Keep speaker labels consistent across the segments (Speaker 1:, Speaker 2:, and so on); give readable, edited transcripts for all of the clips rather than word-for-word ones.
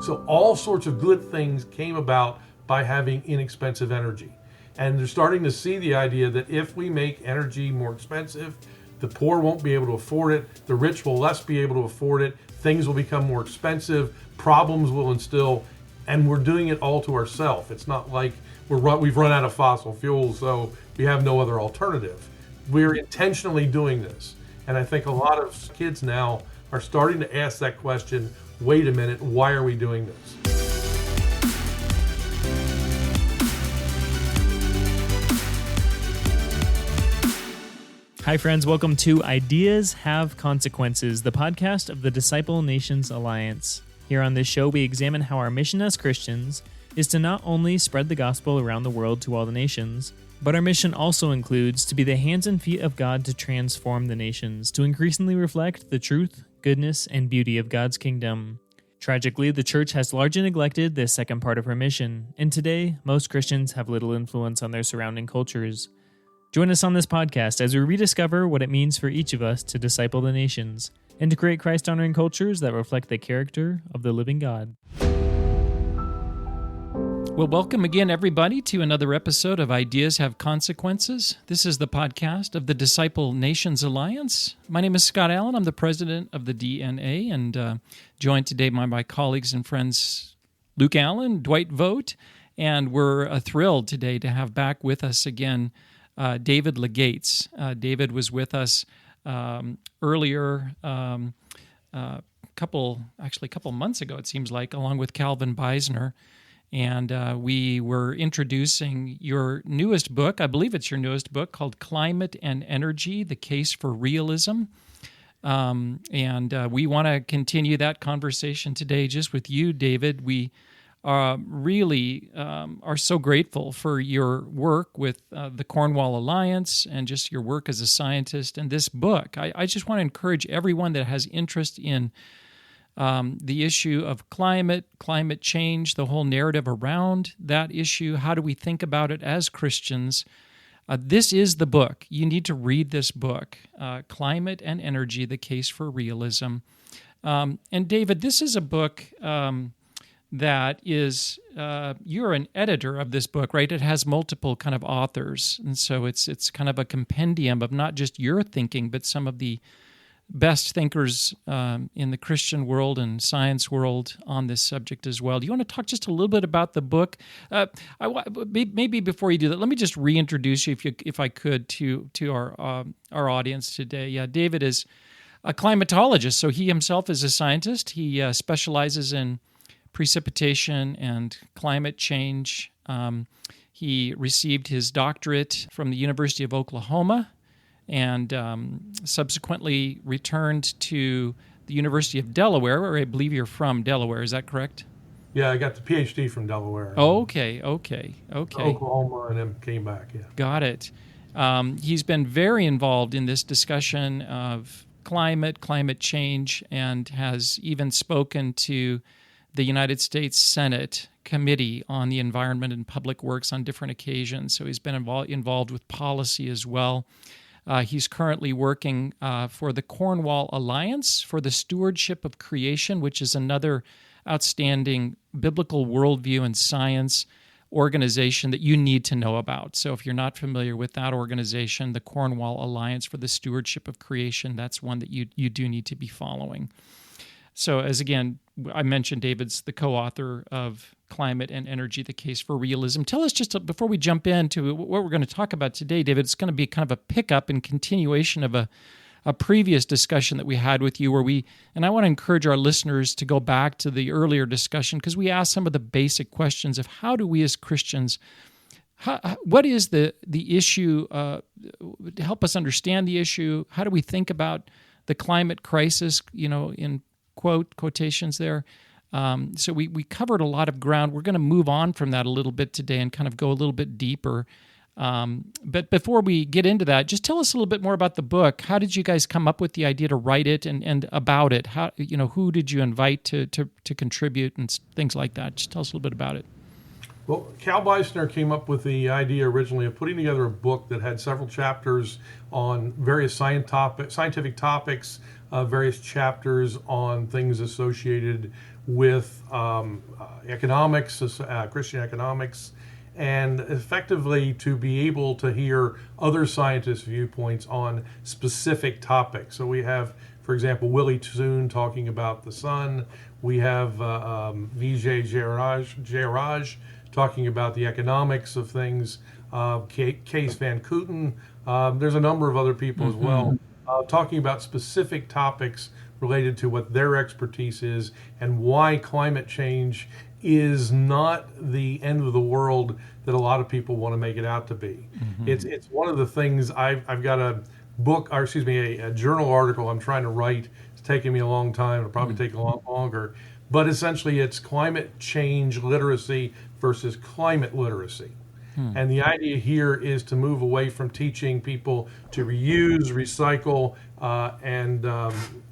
Speaker 1: So all sorts of good things came about by having inexpensive energy. And they're starting to see the idea that if we make energy more expensive, the poor won't be able to afford it, the rich will less be able to afford it, things will become more expensive, problems will instill, and we're doing it all to ourselves. It's not like we've run out of fossil fuels, so we have no other alternative. We're intentionally doing this. And I think a lot of kids now are starting to ask that question, wait a minute, why are we doing this?
Speaker 2: Hi, friends. Welcome to Ideas Have Consequences, the podcast of the Disciple Nations Alliance. Here on this show, we examine how our mission as Christians is to not only spread the gospel around the world to all the nations, but our mission also includes to be the hands and feet of God to transform the nations, to increasingly reflect the truth, goodness, and beauty of God's kingdom. Tragically, the church has largely neglected this second part of her mission, and today, most Christians have little influence on their surrounding cultures. Join us on this podcast as we rediscover what it means for each of us to disciple the nations and to create Christ-honoring cultures that reflect the character of the living God.
Speaker 3: Well, welcome again, everybody, to another episode of Ideas Have Consequences. This is the podcast of the Disciple Nations Alliance. My name is Scott Allen. I'm the president of the DNA, and joined today by my colleagues and friends Luke Allen, Dwight Vogt, and we're thrilled today to have back with us again David Legates. David was with us earlier, a couple months ago, it seems like, along with Calvin Beisner. And we were introducing your newest book, I believe it's your newest book, called Climate and Energy, The Case for Realism. And we want to continue that conversation today just with you, David. We really are so grateful for your work with the Cornwall Alliance and just your work as a scientist and this book. I just want to encourage everyone that has interest in the issue of climate change, the whole narrative around that issue. How do we think about it as Christians? This is the book. You need to read this book, Climate and Energy, The Case for Realism. And David, this is a book that is, you're an editor of this book, right? It has multiple kind of authors, and so it's kind of a compendium of not just your thinking, but some of the best thinkers in the Christian world and science world on this subject as well. Do you want to talk just a little bit about the book? Maybe before you do that, let me just reintroduce you, if I could, to our audience today. Yeah, David is a climatologist, so he himself is a scientist. He specializes in precipitation and climate change. He received his doctorate from the University of Oklahoma and subsequently returned to the University of Delaware, where I believe you're from Delaware. Is that correct?
Speaker 1: Yeah, I got the PhD from Delaware.
Speaker 3: Oh, okay.
Speaker 1: Oklahoma, and then came back, yeah.
Speaker 3: Got it. He's been very involved in this discussion of climate change, and has even spoken to the United States Senate Committee on the Environment and Public Works on different occasions. So he's been involved with policy as well. He's currently working for the Cornwall Alliance for the Stewardship of Creation, which is another outstanding biblical worldview and science organization that you need to know about. So if you're not familiar with that organization, the Cornwall Alliance for the Stewardship of Creation, that's one that you do need to be following. So as again, I mentioned David's the co-author of Climate and Energy, The Case for Realism. Tell us just before we jump into what we're going to talk about today, David, it's going to be kind of a pickup and continuation of a previous discussion that we had with you and I want to encourage our listeners to go back to the earlier discussion, because we asked some of the basic questions of how do we as Christians, what is the issue, to help us understand the issue, how do we think about the climate crisis, in quotations there. So we covered a lot of ground. We're going to move on from that a little bit today and kind of go a little bit deeper. But before we get into that, just tell us a little bit more about the book. How did you guys come up with the idea to write it and about it? How, who did you invite to contribute and things like that? Just tell us a little bit about it.
Speaker 1: Well, Cal Beisner came up with the idea originally of putting together a book that had several chapters on various scientific topics various chapters on things associated with economics, Christian economics, and effectively to be able to hear other scientists' viewpoints on specific topics. So we have, for example, Willie Tsoon talking about the sun. We have Vijay Jairaj talking about the economics of things. Case Van Kooten. There's a number of other people as well talking about specific topics related to what their expertise is and why climate change is not the end of the world that a lot of people want to make it out to be. It's one of the things I've got a book, or excuse me, a journal article I'm trying to write. It's taking me a long time. It'll probably take a lot longer. But essentially, it's climate change literacy versus climate literacy. And the idea here is to move away from teaching people to reuse, recycle, and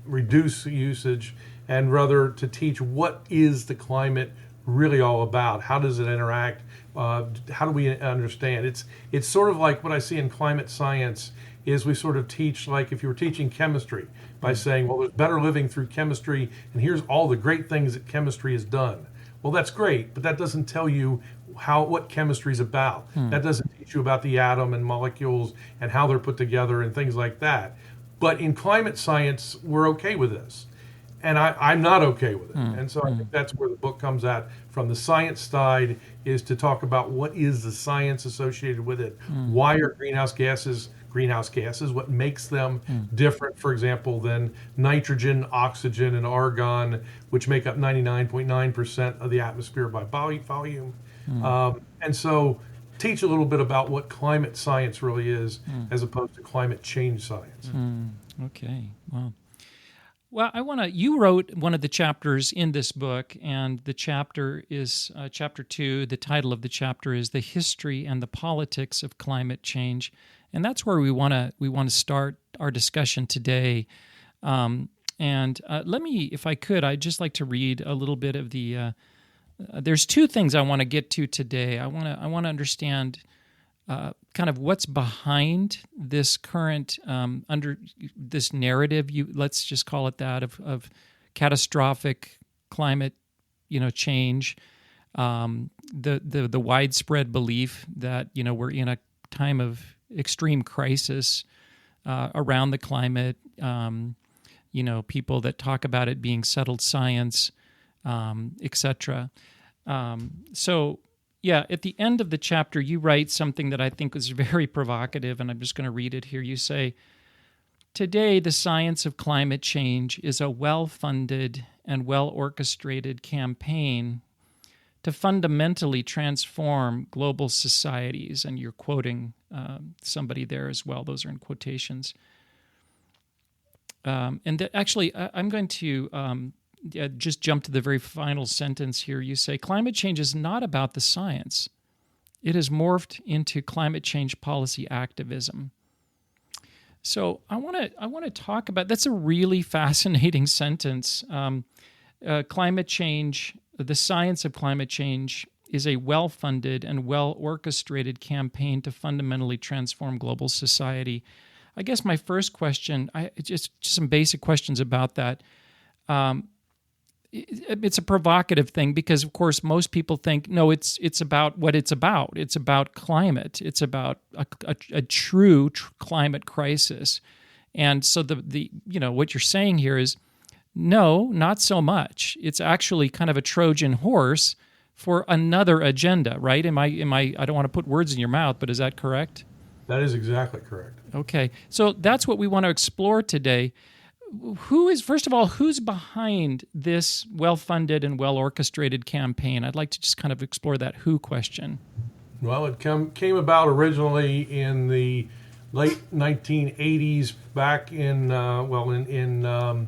Speaker 1: reduce usage, and rather to teach what is the climate really all about? How does it interact? How do we understand? It's sort of like what I see in climate science is we sort of teach, like if you were teaching chemistry, by saying, well, there's better living through chemistry, and here's all the great things that chemistry has done. Well, that's great, but that doesn't tell you what chemistry is about. That doesn't teach you about the atom and molecules and how they're put together and things like that. But in climate science, we're okay with this. And I'm not okay with it. And so I think that's where the book comes at from the science side, is to talk about what is the science associated with it. Why are greenhouse gases, what makes them different, for example, than nitrogen, oxygen, and argon, which make up 99.9% of the atmosphere by volume. And so teach a little bit about what climate science really is as opposed to climate change science.
Speaker 3: Okay, wow. Well, you wrote one of the chapters in this book, and the chapter is chapter 2. The title of the chapter is The History and the Politics of Climate Change. And that's where we want to start our discussion today. Let me, if I could, I'd just like to read a little bit of the. There's two things I want to get to today. I want to understand kind of what's behind this current under this narrative. Let's just call it that of catastrophic climate, change. The widespread belief that we're in a time of extreme crisis around the climate. People that talk about it being settled science, etc. At the end of the chapter, you write something that I think was very provocative, and I'm just going to read it here. You say, "Today, the science of climate change is a well-funded and well-orchestrated campaign to fundamentally transform global societies." And you're quoting somebody there as well. Those are in quotations. I'm going to just jump to the very final sentence here. You say, "Climate change is not about the science. It has morphed into climate change policy activism." So I want to talk about, that's a really fascinating sentence. Climate change, the science of climate change, is a well-funded and well-orchestrated campaign to fundamentally transform global society. I guess my first question, just some basic questions about that. It's a provocative thing because, of course, most people think, no, it's about what it's about. It's about climate. It's about a true climate crisis. And so the what you're saying here is, no, not so much. It's actually kind of a Trojan horse for another agenda, right? Am I? I don't want to put words in your mouth, but is that correct?
Speaker 1: That is exactly correct.
Speaker 3: Okay, so that's what we want to explore today. First of all, who's behind this well-funded and well-orchestrated campaign? I'd like to just kind of explore that who question.
Speaker 1: Well, it came about originally in the late 1980s, back in the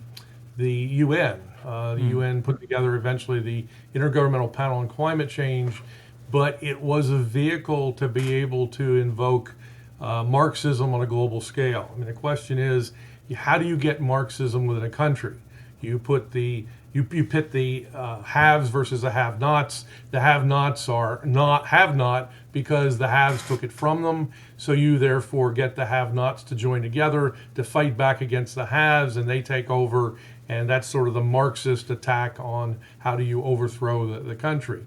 Speaker 1: UN. The UN put together eventually the Intergovernmental Panel on Climate Change, but it was a vehicle to be able to invoke Marxism on a global scale. I mean, the question is, how do you get Marxism within a country? You put you pit the haves versus the have-nots. The have-nots are not have-not because the haves took it from them. So you therefore get the have-nots to join together to fight back against the haves, and they take over. And that's sort of the Marxist attack on how do you overthrow the country.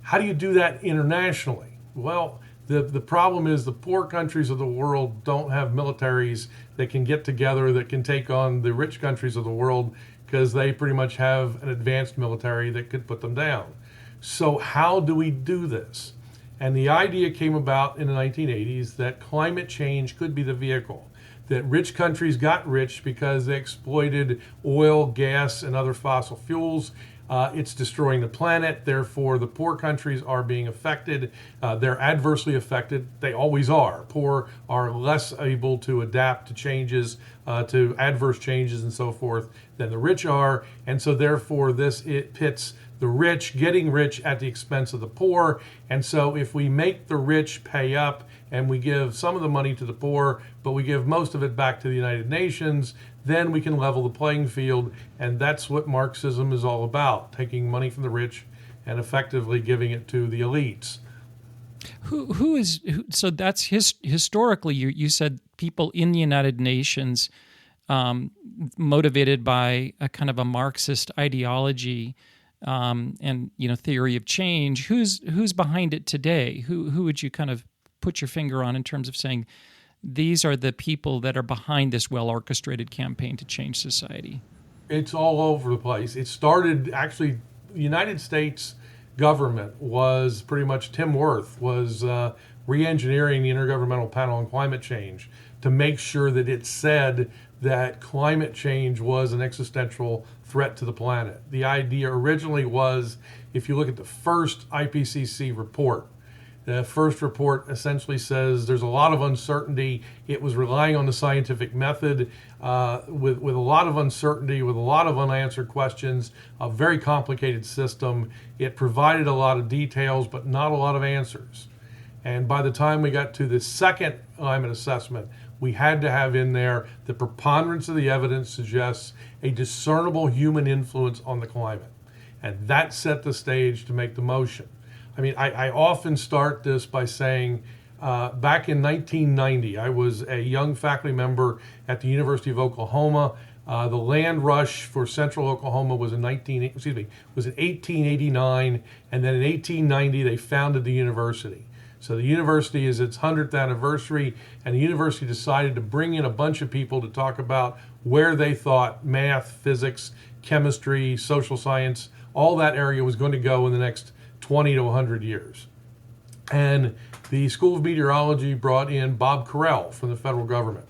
Speaker 1: How do you do that internationally? Well, the problem is the poor countries of the world don't have militaries that can get together that can take on the rich countries of the world because they pretty much have an advanced military that could put them down. So how do we do this? And the idea came about in the 1980s that climate change could be the vehicle. That rich countries got rich because they exploited oil, gas, and other fossil fuels. It's destroying the planet. Therefore, the poor countries are being affected. They're adversely affected. They always are. Poor are less able to adapt to changes, to adverse changes and so forth than the rich are. And so therefore, it pits the rich getting rich at the expense of the poor. And so if we make the rich pay up and we give some of the money to the poor, but we give most of it back to the United Nations, then we can level the playing field. And that's what Marxism is all about, taking money from the rich and effectively giving it to the elites.
Speaker 3: So that's historically, you said people in the United Nations motivated by a kind of a Marxist ideology and theory of change. Who's behind it today? Who would you kind of put your finger on in terms of saying these are the people that are behind this well-orchestrated campaign to change society?
Speaker 1: It's all over the place. It started, actually, the United States government was pretty much, Tim Wirth was re-engineering the Intergovernmental Panel on Climate Change to make sure that it said that climate change was an existential threat to the planet. The idea originally was, if you look at the first IPCC report, the first report essentially says there's a lot of uncertainty. It was relying on the scientific method with a lot of uncertainty, with a lot of unanswered questions, a very complicated system. It provided a lot of details, but not a lot of answers. And by the time we got to the second climate assessment, we had to have in there the preponderance of the evidence suggests a discernible human influence on the climate. And that set the stage to make the motion. I mean, I often start this by saying, back in 1990, I was a young faculty member at the University of Oklahoma. The land rush for central Oklahoma was in 1889, and then in 1890 they founded the university. So the university is its 100th anniversary, and the university decided to bring in a bunch of people to talk about where they thought math, physics, chemistry, social science, all that area was going to go in the next 20 to 100 years. And the School of Meteorology brought in Bob Carell from the federal government.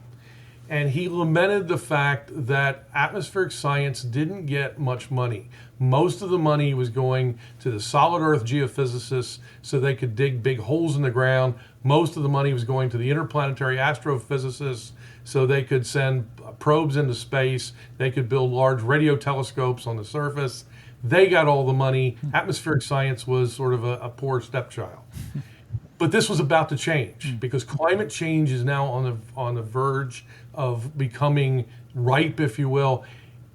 Speaker 1: And he lamented the fact that atmospheric science didn't get much money. Most of the money was going to the solid earth geophysicists so they could dig big holes in the ground. Most of the money was going to the interplanetary astrophysicists so they could send probes into space. They could build large radio telescopes on the surface. They got all the money. Atmospheric science was sort of a poor stepchild. But this was about to change because climate change is now on the verge of becoming ripe, if you will.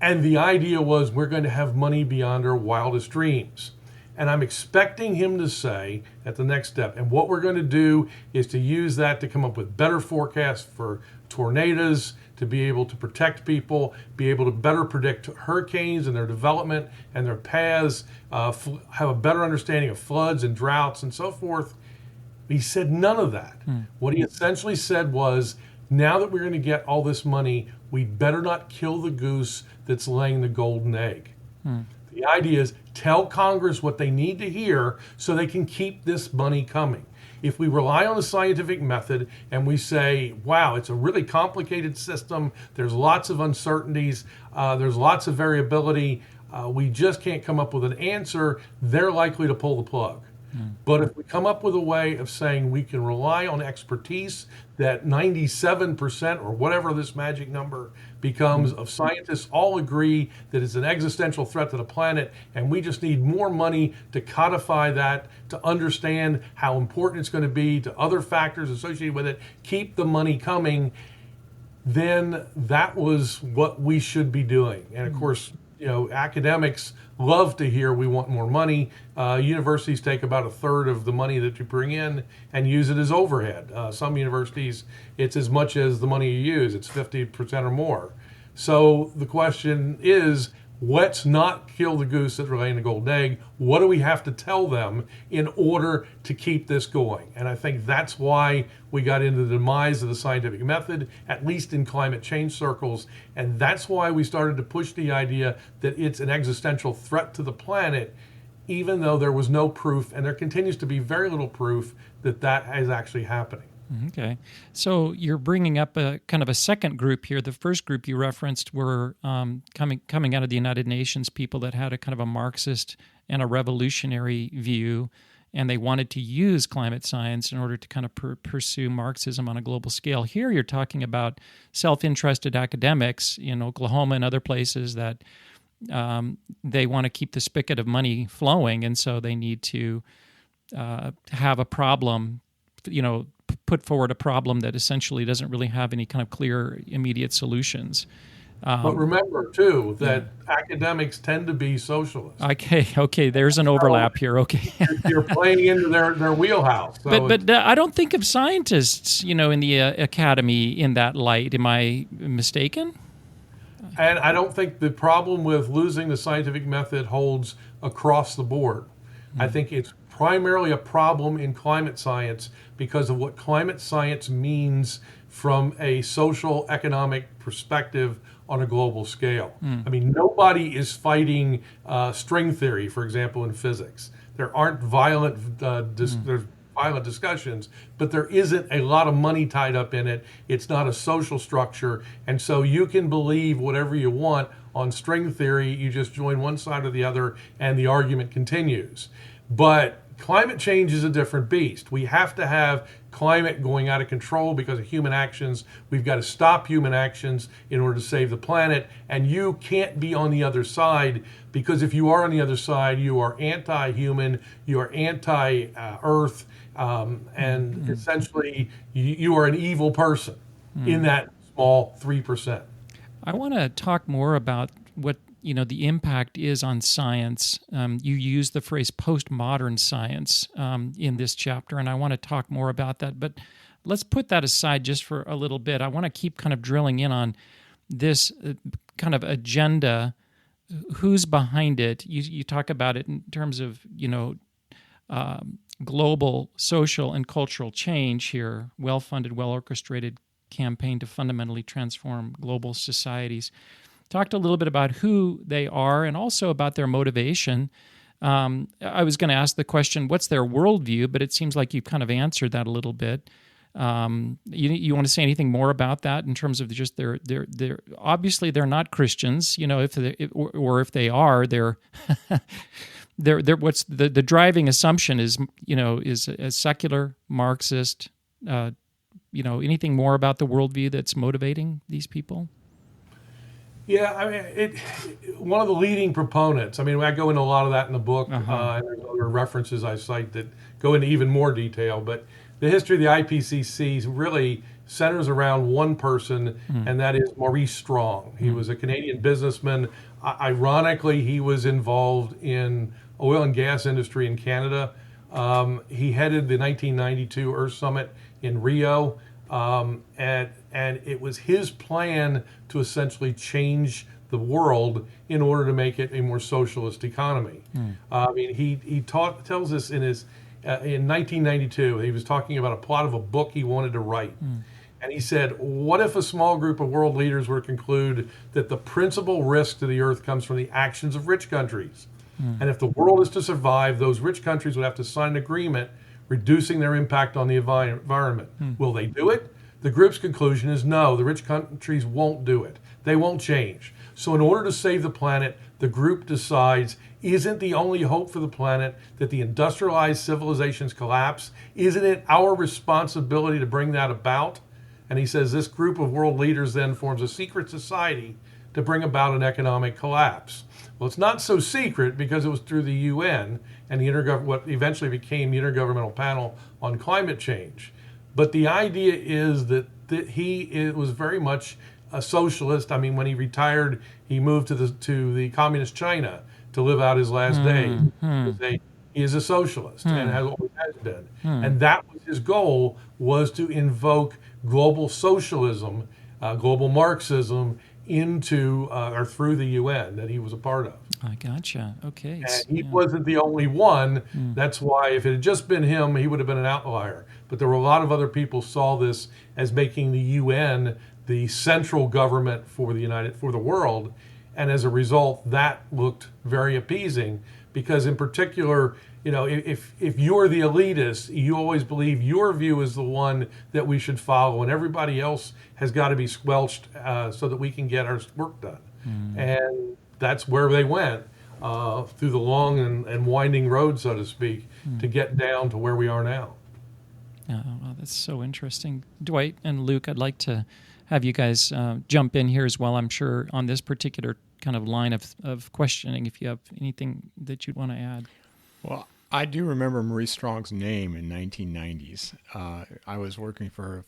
Speaker 1: And the idea was we're going to have money beyond our wildest dreams. And I'm expecting him to say at the next step, and what we're going to do is to use that to come up with better forecasts for tornadoes, to be able to protect people, be able to better predict hurricanes and their development and their paths, have a better understanding of floods and droughts and so forth. He said none of that. What he essentially said was, now that we're going to get all this money, we better not kill the goose that's laying the golden egg. The idea is tell Congress what they need to hear so they can keep this money coming. If we rely on the scientific method and we say, wow, it's a really complicated system, there's lots of uncertainties, there's lots of variability, we just can't come up with an answer, they're likely to pull the plug. But if we come up with a way of saying we can rely on expertise that 97% or whatever this magic number becomes of scientists all agree that it's an existential threat to the planet, and we just need more money to codify that, to understand how important it's going to be, to other factors associated with it, keep the money coming, then that was what we should be doing. And of course, academics love to hear we want more money. Universities take about a third of the money that you bring in and use it as overhead. Some universities, it's as much as the money you use. It's 50% or more. So the question is, let's not kill the goose that laid the golden egg. What do we have to tell them in order to keep this going? And I think that's why we got into the demise of the scientific method, at least in climate change circles. And that's why we started to push the idea that it's an existential threat to the planet, even though there was no proof, and there continues to be very little proof that that is actually happening.
Speaker 3: Okay. So you're bringing up a kind of a second group here. The first group you referenced were coming out of the United Nations, people that had a kind of a Marxist and a revolutionary view, and they wanted to use climate science in order to kind of pursue Marxism on a global scale. Here you're talking about self-interested academics in Oklahoma and other places that they want to keep the spigot of money flowing, and so they need to have a problem, put forward a problem that essentially doesn't really have any kind of clear, immediate solutions.
Speaker 1: But remember, too, that academics tend to be socialists.
Speaker 3: Okay, there's an overlap here. Okay.
Speaker 1: You're playing into their wheelhouse. So
Speaker 3: but I don't think of scientists, in the academy in that light. Am I mistaken?
Speaker 1: And I don't think the problem with losing the scientific method holds across the board. I think it's primarily a problem in climate science because of what climate science means from a social economic perspective on a global scale. I mean, nobody is fighting string theory, for example, in physics. There aren't violent there's violent discussions, but there isn't a lot of money tied up in it. It's not a social structure, and so you can believe whatever you want on string theory. You just join one side or the other, and the argument continues. But climate change is a different beast. We have to have climate going out of control because of human actions. We've got to stop human actions in order to save the planet. And you can't be on the other side, because if you are on the other side, you are anti-human, you are anti-Earth, and essentially you are an evil person in that small 3%.
Speaker 3: I want to talk more about what the impact is on science. You use the phrase postmodern science in this chapter, and I want to talk more about that. But let's put that aside just for a little bit. I want to keep kind of drilling in on this kind of agenda. Who's behind it? You talk about it in terms of global social and cultural change here, well-funded, well-orchestrated campaign to fundamentally transform global societies. Talked a little bit about who they are and also about their motivation. I was going to ask the question, what's their worldview? But it seems like you've kind of answered that a little bit. You want to say anything more about that in terms of just their obviously they're not Christians, if they are, they're what's the driving assumption is a secular Marxist. Anything more about the worldview that's motivating these people?
Speaker 1: Yeah, I mean, one of the leading proponents, I go into a lot of that in the book, and there's other references I cite that go into even more detail, but the history of the IPCC really centers around one person, and that is Maurice Strong. He was a Canadian businessman. Ironically, he was involved in oil and gas industry in Canada. He headed the 1992 Earth Summit in Rio, and it was his plan to essentially change the world in order to make it a more socialist economy. He tells us in 1992, he was talking about a plot of a book he wanted to write. And he said, what if a small group of world leaders were to conclude that the principal risk to the earth comes from the actions of rich countries? And if the world is to survive, those rich countries would have to sign an agreement reducing their impact on the environment. Will they do it? The group's conclusion is no, the rich countries won't do it. They won't change. So in order to save the planet, the group decides, isn't the only hope for the planet that the industrialized civilizations collapse? Isn't it our responsibility to bring that about? And he says this group of world leaders then forms a secret society to bring about an economic collapse. Well, it's not so secret because it was through the UN and what eventually became the Intergovernmental Panel on Climate Change. But the idea is that it was very much a socialist. I mean, when he retired, he moved to the communist China to live out his last days. He is a socialist and has always has been. And that was his goal, was to invoke global socialism, global Marxism into or through the UN that he was a part of.
Speaker 3: I gotcha. Okay.
Speaker 1: And he wasn't the only one. That's why if it had just been him, he would have been an outlier. But there were a lot of other people saw this as making the UN the central government for the world. And as a result, that looked very appeasing because in particular, if you're the elitist, you always believe your view is the one that we should follow and everybody else has got to be squelched so that we can get our work done. And that's where they went through the long and winding road, so to speak, to get down to where we are now.
Speaker 3: Oh, well, that's so interesting. Dwight and Luke, I'd like to have you guys jump in here as well, I'm sure, on this particular kind of line of questioning, if you have anything that you'd want to add.
Speaker 4: Well, I do remember Marie Strong's name in 1990s. I was working for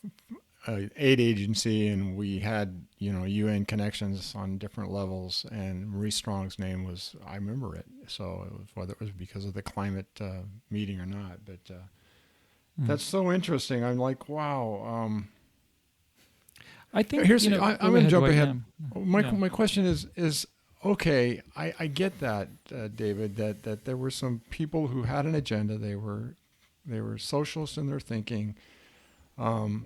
Speaker 4: an aid agency, and we had UN connections on different levels, and Marie Strong's name was, I remember it. So it was, whether it was because of the climate meeting or not, but that's so interesting. I'm like, wow.
Speaker 3: I think
Speaker 4: here's I'm going to jump ahead.
Speaker 3: Yeah.
Speaker 4: My question is okay. I get that, David. That there were some people who had an agenda. They were socialists in their thinking,
Speaker 3: and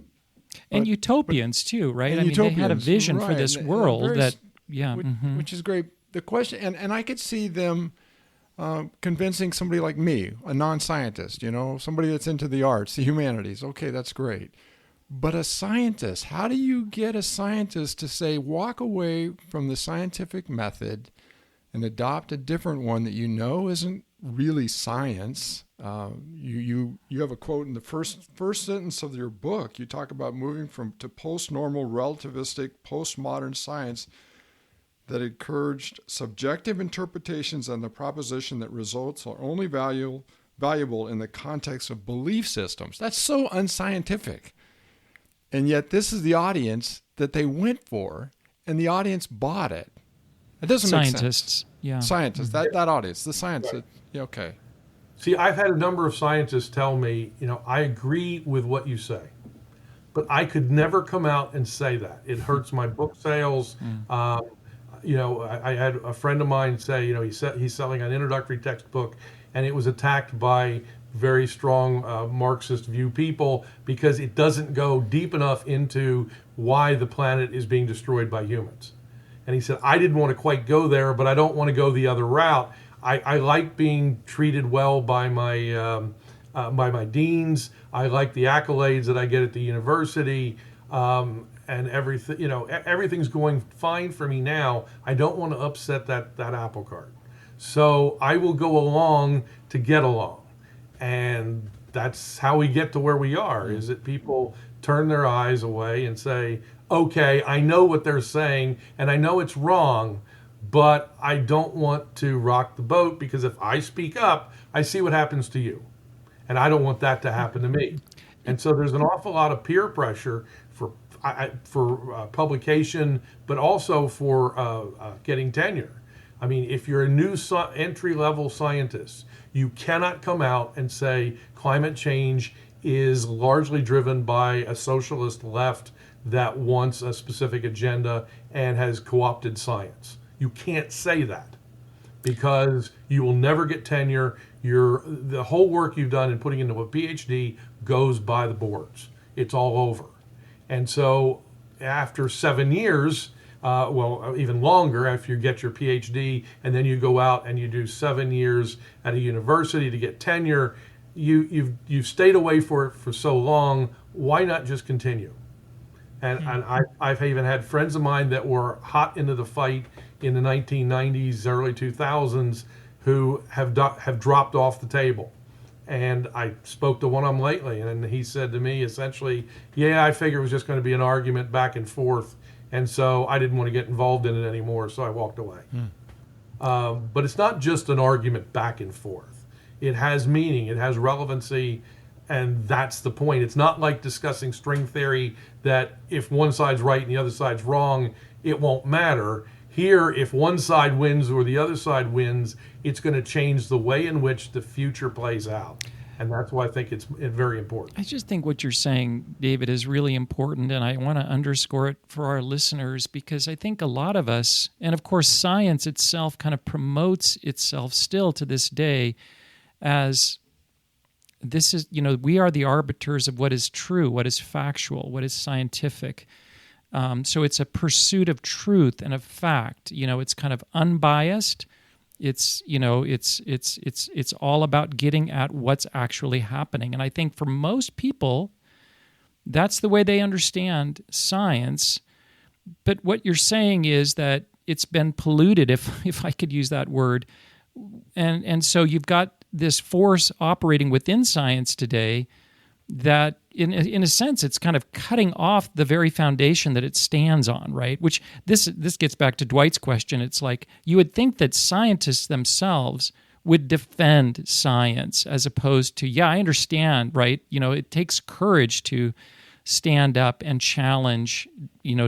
Speaker 3: utopians too, right? I mean, they had a vision for this world
Speaker 4: which is great. The question, and I could see them convincing somebody like me, a non-scientist, somebody that's into the arts, the humanities. Okay, that's great. But a scientist, how do you get a scientist to say, walk away from the scientific method and adopt a different one that isn't really science? You have a quote in the first sentence of your book. You talk about moving to post-normal, relativistic, postmodern science that encouraged subjective interpretations on the proposition that results are only valuable in the context of belief systems. That's so unscientific. And yet this is the audience that they went for, and the audience bought it. It doesn't make sense.
Speaker 3: Scientists, yeah.
Speaker 4: Scientists, that audience, the science.
Speaker 1: Right.
Speaker 4: Okay.
Speaker 1: See, I've had a number of scientists tell me, I agree with what you say, but I could never come out and say that. It hurts my book sales. I had a friend of mine say, he's selling an introductory textbook, and it was attacked by very strong Marxist view people because it doesn't go deep enough into why the planet is being destroyed by humans. And he said, I didn't want to quite go there, but I don't want to go the other route. I like being treated well by my deans. I like the accolades that I get at the university, and everything. Everything's going fine for me now. I don't want to upset that apple cart, so I will go along to get along. And that's how we get to where we are, is that people turn their eyes away and say, okay, I know what they're saying and I know it's wrong, but I don't want to rock the boat because if I speak up, I see what happens to you. And I don't want that to happen to me. And so there's an awful lot of peer pressure for publication, but also for getting tenure. I mean, if you're a new entry-level scientist, you cannot come out and say climate change is largely driven by a socialist left that wants a specific agenda and has co-opted science. You can't say that because you will never get tenure. The whole work you've done in putting into a PhD goes by the boards. It's all over. And so after 7 years, even longer after you get your PhD, and then you go out and you do 7 years at a university to get tenure, you've stayed away for so long. Why not just continue? And I've even had friends of mine that were hot into the fight in the 1990s, early 2000s, who have dropped off the table. And I spoke to one of them lately, and he said to me essentially, I figured it was just going to be an argument back and forth. And so I didn't want to get involved in it anymore, so I walked away. But it's not just an argument back and forth. It has meaning. It has relevancy. And that's the point. It's not like discussing string theory that if one side's right and the other side's wrong, it won't matter. Here, if one side wins or the other side wins, it's going to change the way in which the future plays out. And that's why I think it's very important.
Speaker 3: I just think what you're saying, David, is really important, and I want to underscore it for our listeners because I think a lot of us, and of course science itself kind of promotes itself still to this day as this is, we are the arbiters of what is true, what is factual, what is scientific. So it's a pursuit of truth and of fact. It's kind of unbiased. It's it's all about getting at what's actually happening. And I think for most people, that's the way they understand science. But what you're saying is that it's been polluted, if I could use that word. And so you've got this force operating within science today that in a sense it's kind of cutting off the very foundation that it stands on, right? Which this gets back to Dwight's question. It's like you would think that scientists themselves would defend science as opposed to, I understand, right? It takes courage to stand up and challenge,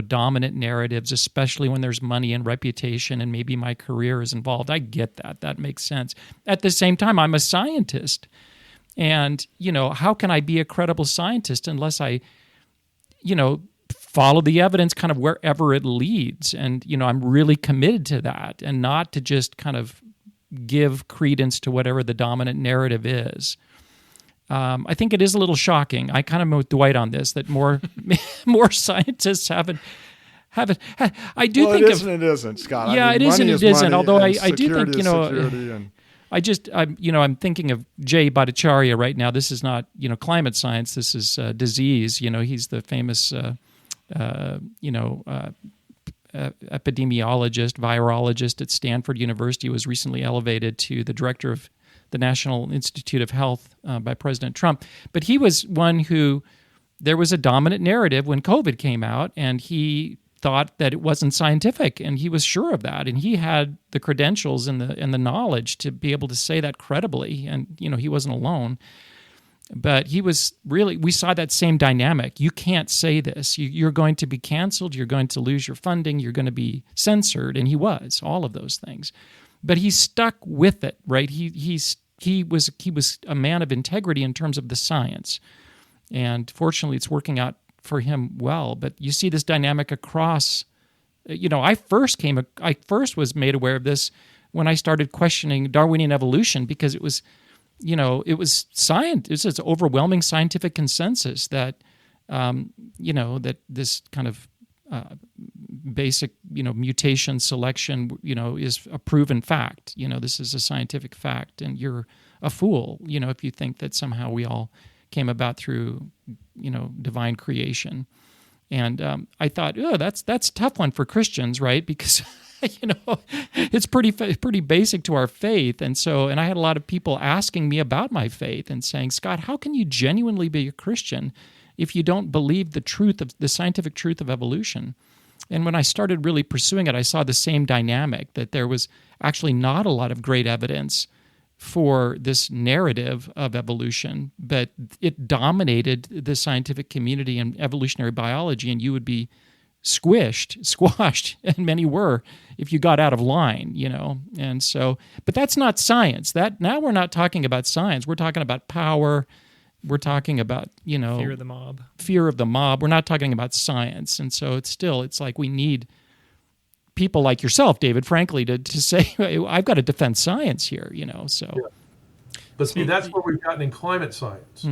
Speaker 3: dominant narratives, especially when there's money and reputation and maybe my career is involved. I get that. That makes sense. At the same time, I'm a scientist. And, how can I be a credible scientist unless I, follow the evidence kind of wherever it leads? And, I'm really committed to that and not to just kind of give credence to whatever the dominant narrative is. I think it is a little shocking. I kind of am with Dwight on this, that more scientists haven't. I do
Speaker 4: well,
Speaker 3: think
Speaker 4: it isn't. It isn't, Scott.
Speaker 3: Yeah,
Speaker 4: I mean,
Speaker 3: it isn't. It isn't. Although I do think
Speaker 4: and
Speaker 3: I'm thinking of Jay Bhattacharya right now. This is not, climate science. This is disease. He's the famous, epidemiologist, virologist at Stanford University. He was recently elevated to the director of the National Institute of Health by President Trump. But he was one who, there was a dominant narrative when COVID came out, and he thought that it wasn't scientific, and he was sure of that, and he had the credentials and the knowledge to be able to say that credibly, and he wasn't alone. But he was really, we saw that same dynamic. You can't say this. You're going to be canceled. You're going to lose your funding. You're going to be censored, and he was all of those things. But he stuck with it, right? He was a man of integrity in terms of the science, and fortunately, it's working out for him well. But you see this dynamic across. I first was made aware of this when I started questioning Darwinian evolution, because it was, it was science. It was this overwhelming scientific consensus that, that this kind of basic, mutation selection, is a proven fact. This is a scientific fact, and you're a fool, if you think that somehow we all came about through, divine creation. And I thought, that's a tough one for Christians, right? Because it's pretty basic to our faith. And I had a lot of people asking me about my faith and saying, Scott, how can you genuinely be a Christian if you don't believe the scientific truth of evolution? And when I started really pursuing it, I saw the same dynamic, that there was actually not a lot of great evidence for this narrative of evolution, but it dominated the scientific community and evolutionary biology, and you would be squashed, and many were, if you got out of line, And so, but that's not science. Now we're not talking about science. We're talking about power. We're talking about,
Speaker 2: fear of the mob.
Speaker 3: Fear of the mob. We're not talking about science. And so it's like we need people like yourself, David, frankly, to say, I've got to defend science here, so.
Speaker 1: Yeah. But see, that's where we've gotten in climate science.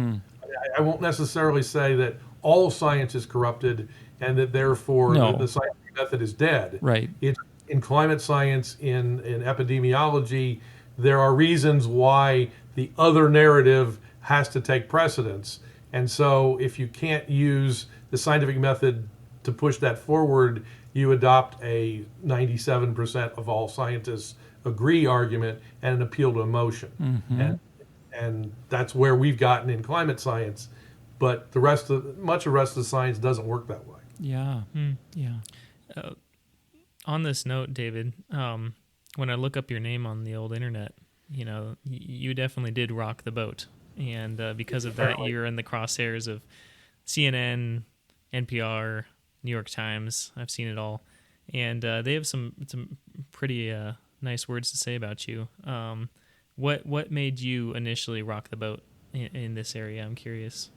Speaker 1: I won't necessarily say that all science is corrupted and that therefore the scientific method is dead.
Speaker 3: Right.
Speaker 1: It's in climate science, in epidemiology, there are reasons why the other narrative has to take precedence. And so if you can't use the scientific method to push that forward, you adopt a 97% of all scientists agree argument and an appeal to emotion. Mm-hmm. And that's where we've gotten in climate science. But much of the rest of the science doesn't work that way.
Speaker 3: Yeah. Yeah.
Speaker 2: On this note, David, when I look up your name on the old internet, you definitely did rock the boat. and because of that, you're in the crosshairs of CNN, NPR, New York Times. I've seen it all, and they have some pretty nice words to say about you. What made you initially rock the boat in this area? I'm curious.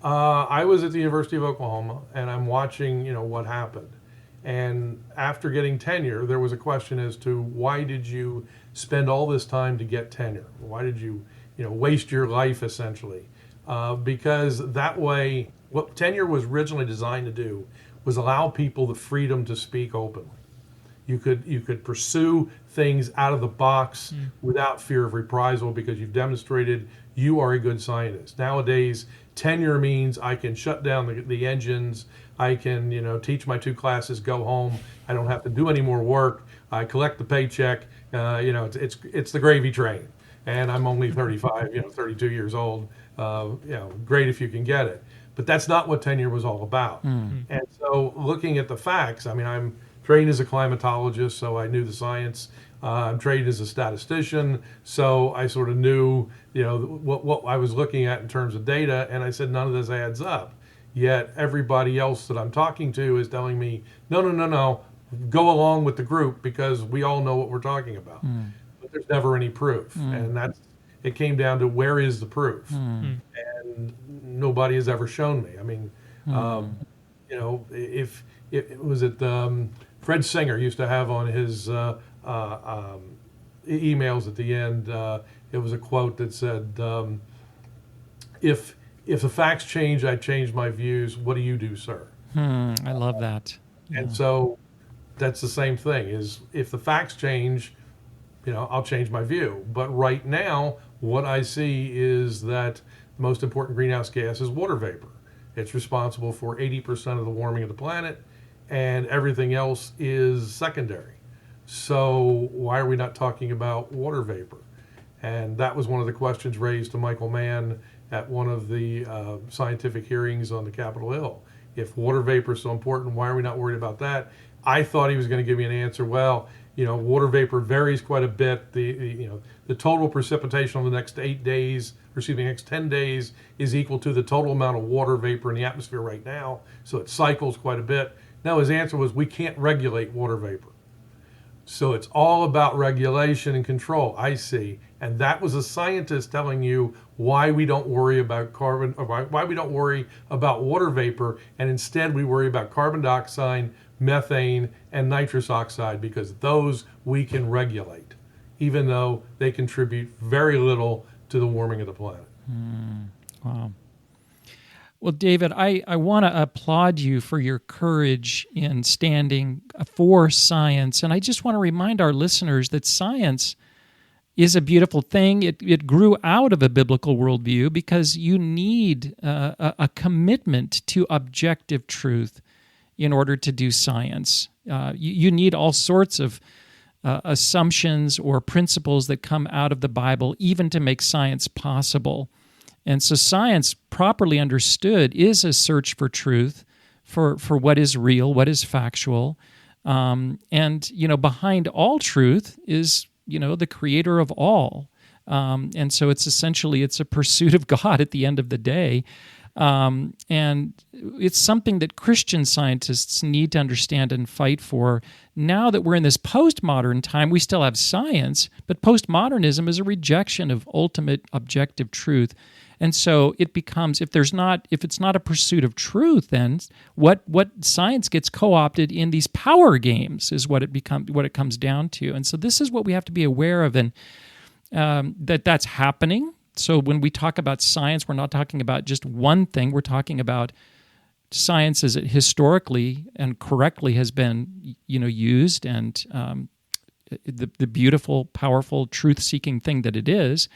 Speaker 1: I was at the University of Oklahoma, and I'm watching, what happened. And after getting tenure, there was a question as to why did you spend all this time to get tenure? Why did you, waste your life essentially? Because that way, what tenure was originally designed to do was allow people the freedom to speak openly. You could pursue things out of the box without fear of reprisal because you've demonstrated you are a good scientist. Nowadays, tenure means I can shut down the engines. I can, teach my 2 classes, go home. I don't have to do any more work. I collect the paycheck. It's the gravy train. And I'm only 35, 32 years old. Great if you can get it. But that's not what tenure was all about. And so looking at the facts, I'm trained as a climatologist, so I knew the science. I'm trained as a statistician, so I sort of knew, what I was looking at in terms of data, and I said none of this adds up. Yet everybody else that I'm talking to is telling me, no, go along with the group because we all know what we're talking about. But there's never any proof, and it came down to where is the proof, and nobody has ever shown me. If it was Fred Singer used to have on his emails at the end, it was a quote that said, if the facts change, I change my views. What do you do, sir?
Speaker 3: I love that. Yeah.
Speaker 1: And so that's the same thing, is if the facts change, I'll change my view. But right now, what I see is that the most important greenhouse gas is water vapor. It's responsible for 80% of the warming of the planet, and everything else is secondary. So why are we not talking about water vapor? And that was one of the questions raised to Michael Mann at one of the scientific hearings on the Capitol Hill. If water vapor is so important, why are we not worried about that? I thought he was going to give me an answer. Well, water vapor varies quite a bit. The total precipitation over the next 8 days, next 10 days is equal to the total amount of water vapor in the atmosphere right now. So it cycles quite a bit. No, his answer was we can't regulate water vapor. So it's all about regulation and control, I see. And that was a scientist telling you why we don't worry about carbon, or why we don't worry about water vapor, and instead we worry about carbon dioxide, methane, and nitrous oxide, because those we can regulate, even though they contribute very little to the warming of the planet.
Speaker 3: Wow. Well, David, I want to applaud you for your courage in standing for science. And I just want to remind our listeners that science is a beautiful thing. It grew out of a biblical worldview because you need a commitment to objective truth in order to do science. You need all sorts of assumptions or principles that come out of the Bible even to make science possible. And so science, properly understood, is a search for truth, for what is real, what is factual. And, behind all truth is, the creator of all. And so it's a pursuit of God at the end of the day. And it's something that Christian scientists need to understand and fight for. Now that we're in this postmodern time, we still have science, but postmodernism is a rejection of ultimate objective truth. And so it becomes, if it's not a pursuit of truth, then what science gets co-opted in these power games is what it comes down to. And so this is what we have to be aware of, and that's happening. So when we talk about science, we're not talking about just one thing. We're talking about science as it historically and correctly has been, used, and the beautiful, powerful, truth-seeking thing that it is.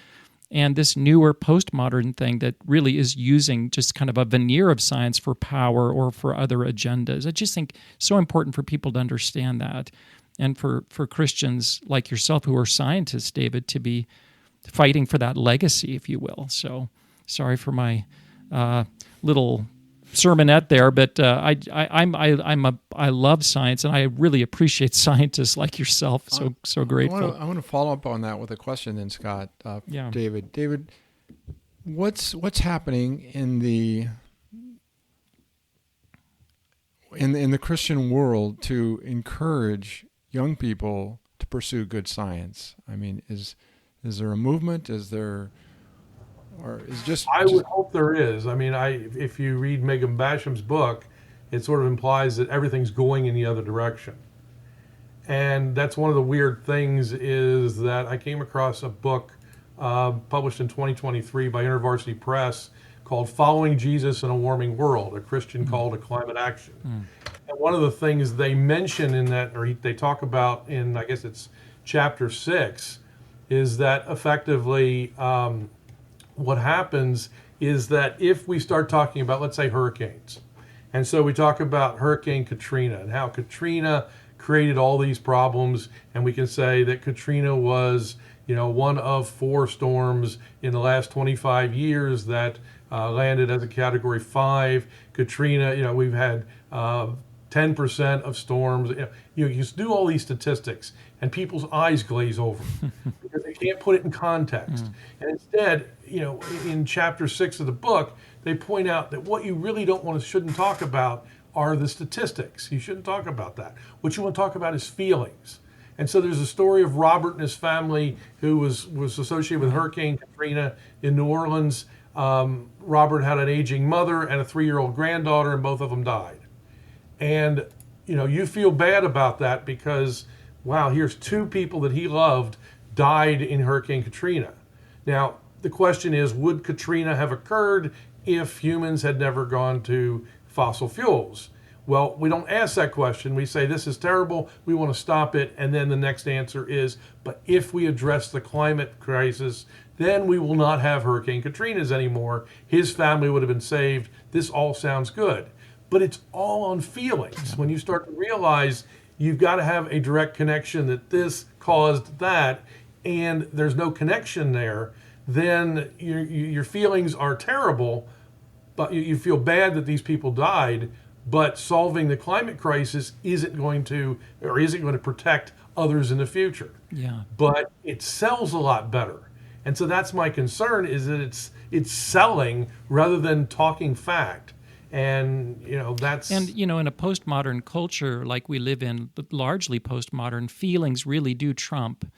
Speaker 3: And this newer postmodern thing that really is using just kind of a veneer of science for power or for other agendas. I just think so important for people to understand that, and for Christians like yourself who are scientists, David, to be fighting for that legacy, if you will. So sorry for my little sermonette there, but I love science, and I really appreciate scientists like yourself. So grateful.
Speaker 4: I want to follow up on that with a question then, Scott.
Speaker 3: Yeah.
Speaker 4: David, what's happening in the Christian world to encourage young people to pursue good science? I mean, is there a movement? Is there, or is just?
Speaker 1: I would hope there is. I mean, if you read Megan Basham's book, it sort of implies that everything's going in the other direction. And that's one of the weird things is that I came across a book published in 2023 by InterVarsity Press called Following Jesus in a Warming World, a Christian Call to Climate Action. And one of the things they mention in that, or they talk about in, I guess it's chapter 6, is that effectively what happens is that if we start talking about, let's say, hurricanes, and so we talk about Hurricane Katrina and how Katrina created all these problems, and we can say that Katrina was, one of 4 storms in the last 25 years that landed as a Category 5. Katrina, we've had 10% of storms. You do all these statistics, and people's eyes glaze over because they can't put it in context. And instead, in chapter 6 of the book, they point out that what you really shouldn't talk about are the statistics. You shouldn't talk about that. What you want to talk about is feelings. And so there's a story of Robert and his family who was associated with Hurricane Katrina in New Orleans. Robert had an aging mother and a 3-year-old granddaughter, and both of them died. And, you feel bad about that because, wow, here's 2 people that he loved died in Hurricane Katrina. Now, the question is, would Katrina have occurred if humans had never gone to fossil fuels? Well, we don't ask that question. We say, this is terrible, we want to stop it. And then the next answer is, but if we address the climate crisis, then we will not have Hurricane Katrinas anymore. His family would have been saved. This all sounds good. But it's all on feelings. When you start to realize you've got to have a direct connection that this caused that, and there's no connection there, then your feelings are terrible, but you feel bad that these people died, but solving the climate crisis isn't going to protect others in the future.
Speaker 3: Yeah.
Speaker 1: But it sells a lot better. And so that's my concern, is that it's selling rather than talking fact. And, that's...
Speaker 3: And, in a postmodern culture like we live in, largely postmodern, feelings really do trump.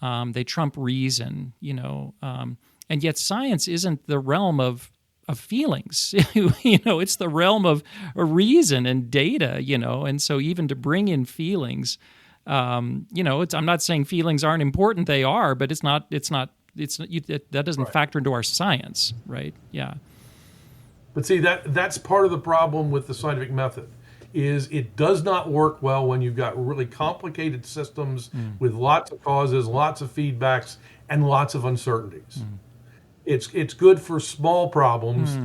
Speaker 3: They trump reason, and yet science isn't the realm of feelings. It's the realm of reason and data, and so even to bring in feelings, I'm not saying feelings aren't important, they are, but that doesn't factor into our science, right? Yeah.
Speaker 1: But see, that's part of the problem with the scientific method, is it does not work well when you've got really complicated systems with lots of causes, lots of feedbacks, and lots of uncertainties. It's good for small problems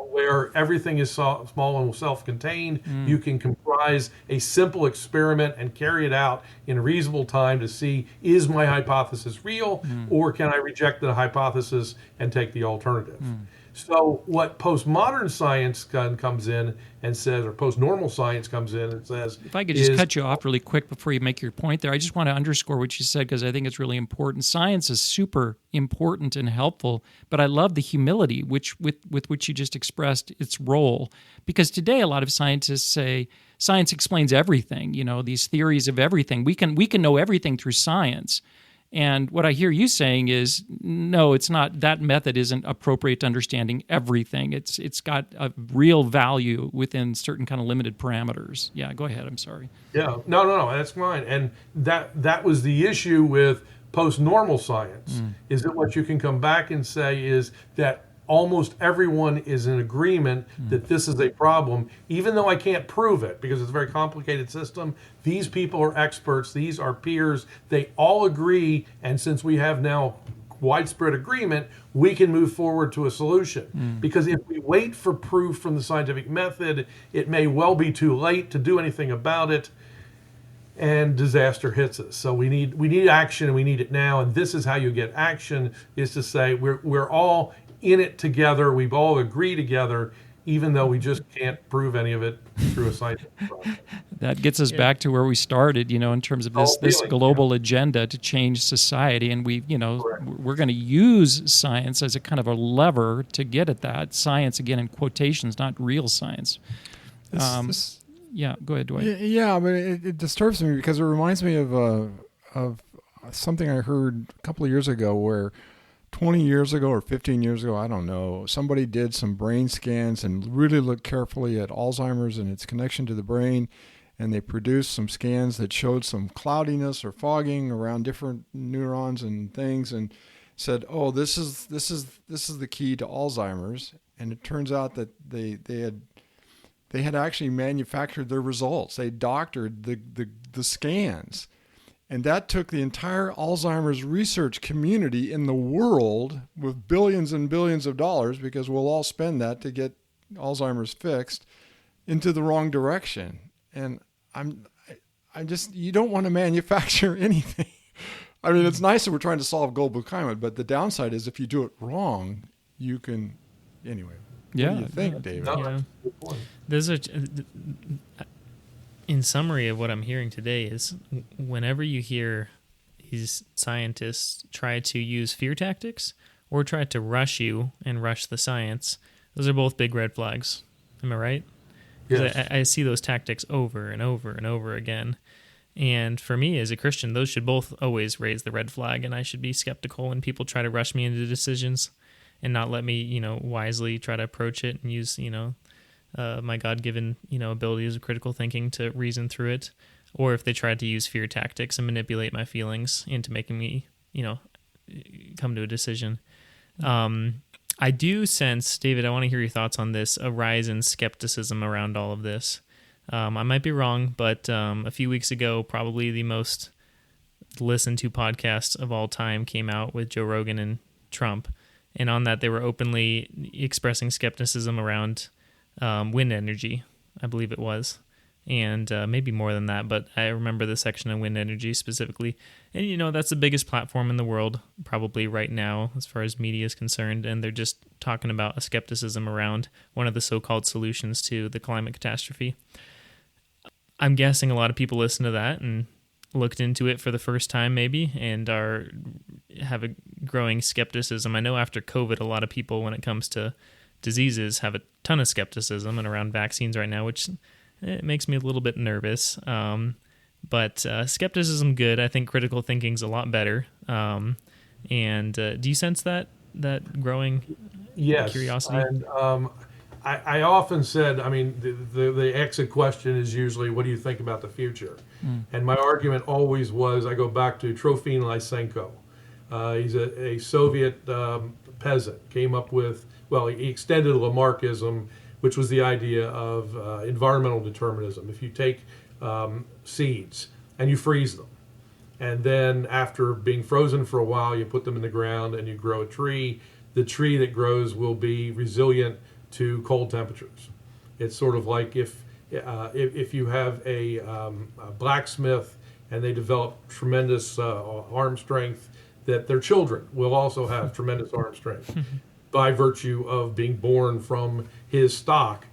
Speaker 1: where everything is small and self-contained. You can comprise a simple experiment and carry it out in a reasonable time to see, is my hypothesis real, or can I reject the hypothesis and take the alternative? So what postmodern science comes in and says, or post-normal science comes in and says...
Speaker 3: If I could just cut you off really quick before you make your point there, I just want to underscore what you said because I think it's really important. Science is super important and helpful, but I love the humility with which you just expressed its role. Because today a lot of scientists say, science explains everything, these theories of everything. We can know everything through science. And what I hear you saying is, no, it's not. That method isn't appropriate to understanding everything. It's got a real value within certain kind of limited parameters. Yeah, go ahead. I'm sorry.
Speaker 1: Yeah, no, that's fine. And that was the issue with post-normal science, is that what you can come back and say is that almost everyone is in agreement that this is a problem, even though I can't prove it because it's a very complicated system. These people are experts. These are peers. They all agree. And since we have now widespread agreement, we can move forward to a solution. Because if we wait for proof from the scientific method, it may well be too late to do anything about it, and disaster hits us. So we need action, and we need it now. And this is how you get action, is to say we're all in it together. We've all agreed together, even though we just can't prove any of it through a scientific process.
Speaker 3: That gets us back to where we started, in terms of this
Speaker 1: Feeling,
Speaker 3: global agenda to change society. And
Speaker 1: Correct.
Speaker 3: we're going to use science as a kind of a lever to get at that. Science, again, in quotations, not real science. Yeah, go ahead, Dwight.
Speaker 4: Yeah, but it disturbs me because it reminds me of something I heard a couple of years ago where 20 years ago or 15 years ago, I don't know, somebody did some brain scans and really looked carefully at Alzheimer's and its connection to the brain, and they produced some scans that showed some cloudiness or fogging around different neurons and things, and said, "Oh, this is the key to Alzheimer's." And it turns out that they had actually manufactured their results. They doctored the scans. And that took the entire Alzheimer's research community in the world, with billions and billions of dollars, because we'll all spend that to get Alzheimer's fixed, into the wrong direction. And I just, you don't want to manufacture anything. I mean, it's nice that we're trying to solve global climate, but the downside is if you do it wrong, you can, anyway.
Speaker 3: Yeah.
Speaker 4: What do you think, David?
Speaker 1: No,
Speaker 2: Yeah.
Speaker 1: that's a good point.
Speaker 2: There's in summary of what I'm hearing today is whenever you hear these scientists try to use fear tactics or try to rush you and rush the science, those are both big red flags. Am I right? 'Cause
Speaker 1: Yes.
Speaker 2: I see those tactics over and over and over again. And for me as a Christian, those should both always raise the red flag, and I should be skeptical when people try to rush me into decisions and not let me, wisely try to approach it and use, my God-given, abilities of critical thinking to reason through it, or if they tried to use fear tactics and manipulate my feelings into making me, come to a decision. I do sense, David, I want to hear your thoughts on this, a rise in skepticism around all of this. I might be wrong, but a few weeks ago, probably the most listened to podcast of all time came out with Joe Rogan and Trump. And on that, they were openly expressing skepticism around wind energy, I believe it was, and maybe more than that, but I remember the section on wind energy specifically. And, that's the biggest platform in the world probably right now as far as media is concerned, and they're just talking about a skepticism around one of the so-called solutions to the climate catastrophe. I'm guessing a lot of people listen to that and looked into it for the first time maybe and have a growing skepticism. I know after COVID, a lot of people, when it comes to diseases, have a ton of skepticism and around vaccines right now, which it makes me a little bit nervous. But skepticism good. I think critical thinking's a lot better. And do you sense that growing curiosity?
Speaker 1: And I often said, I mean, the exit question is usually, what do you think about the future? And my argument always was, I go back to Trofim Lysenko. He's a Soviet peasant, came up with, he extended Lamarckism, which was the idea of environmental determinism. If you take seeds and you freeze them, and then after being frozen for a while, you put them in the ground and you grow a tree, the tree that grows will be resilient to cold temperatures. It's sort of like if you have a blacksmith and they develop tremendous arm strength, that their children will also have tremendous arm strength by virtue of being born from his stock,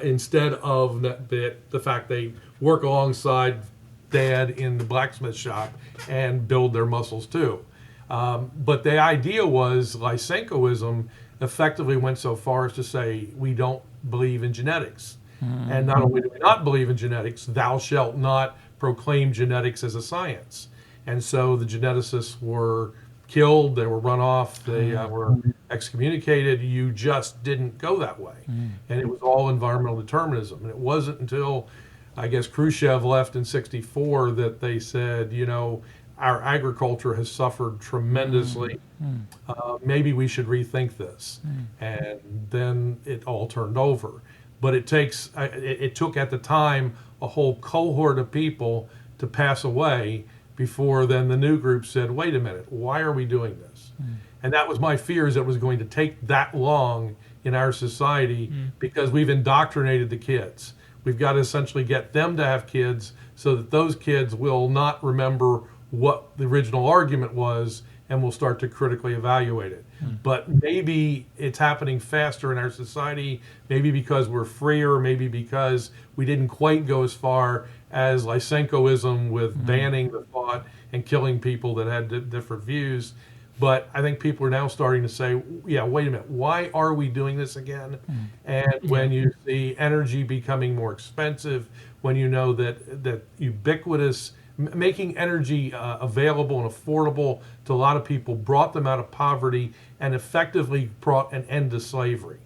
Speaker 1: instead of the fact they work alongside dad in the blacksmith shop and build their muscles too. But the idea was Lysenkoism effectively went so far as to say we don't believe in genetics. And not only do we not believe in genetics, thou shalt not proclaim genetics as a science. And so the geneticists were killed, they were run off, they were excommunicated. You just didn't go that way. And it was all environmental determinism. And it wasn't until, I guess, Khrushchev left in '64 that they said, our agriculture has suffered tremendously. Maybe we should rethink this. And then it all turned over. But it took at the time a whole cohort of people to pass away before then the new group said, wait a minute, why are we doing this? And that was my fear, is it was going to take that long in our society because we've indoctrinated the kids. We've got to essentially get them to have kids so that those kids will not remember what the original argument was, and we'll start to critically evaluate it. But maybe it's happening faster in our society, maybe because we're freer, maybe because we didn't quite go as far as Lysenkoism with banning the thought and killing people that had different views. But I think people are now starting to say, yeah, wait a minute, why are we doing this again? And when you see energy becoming more expensive, when you know that ubiquitous, making energy available and affordable to a lot of people brought them out of poverty and effectively brought an end to slavery.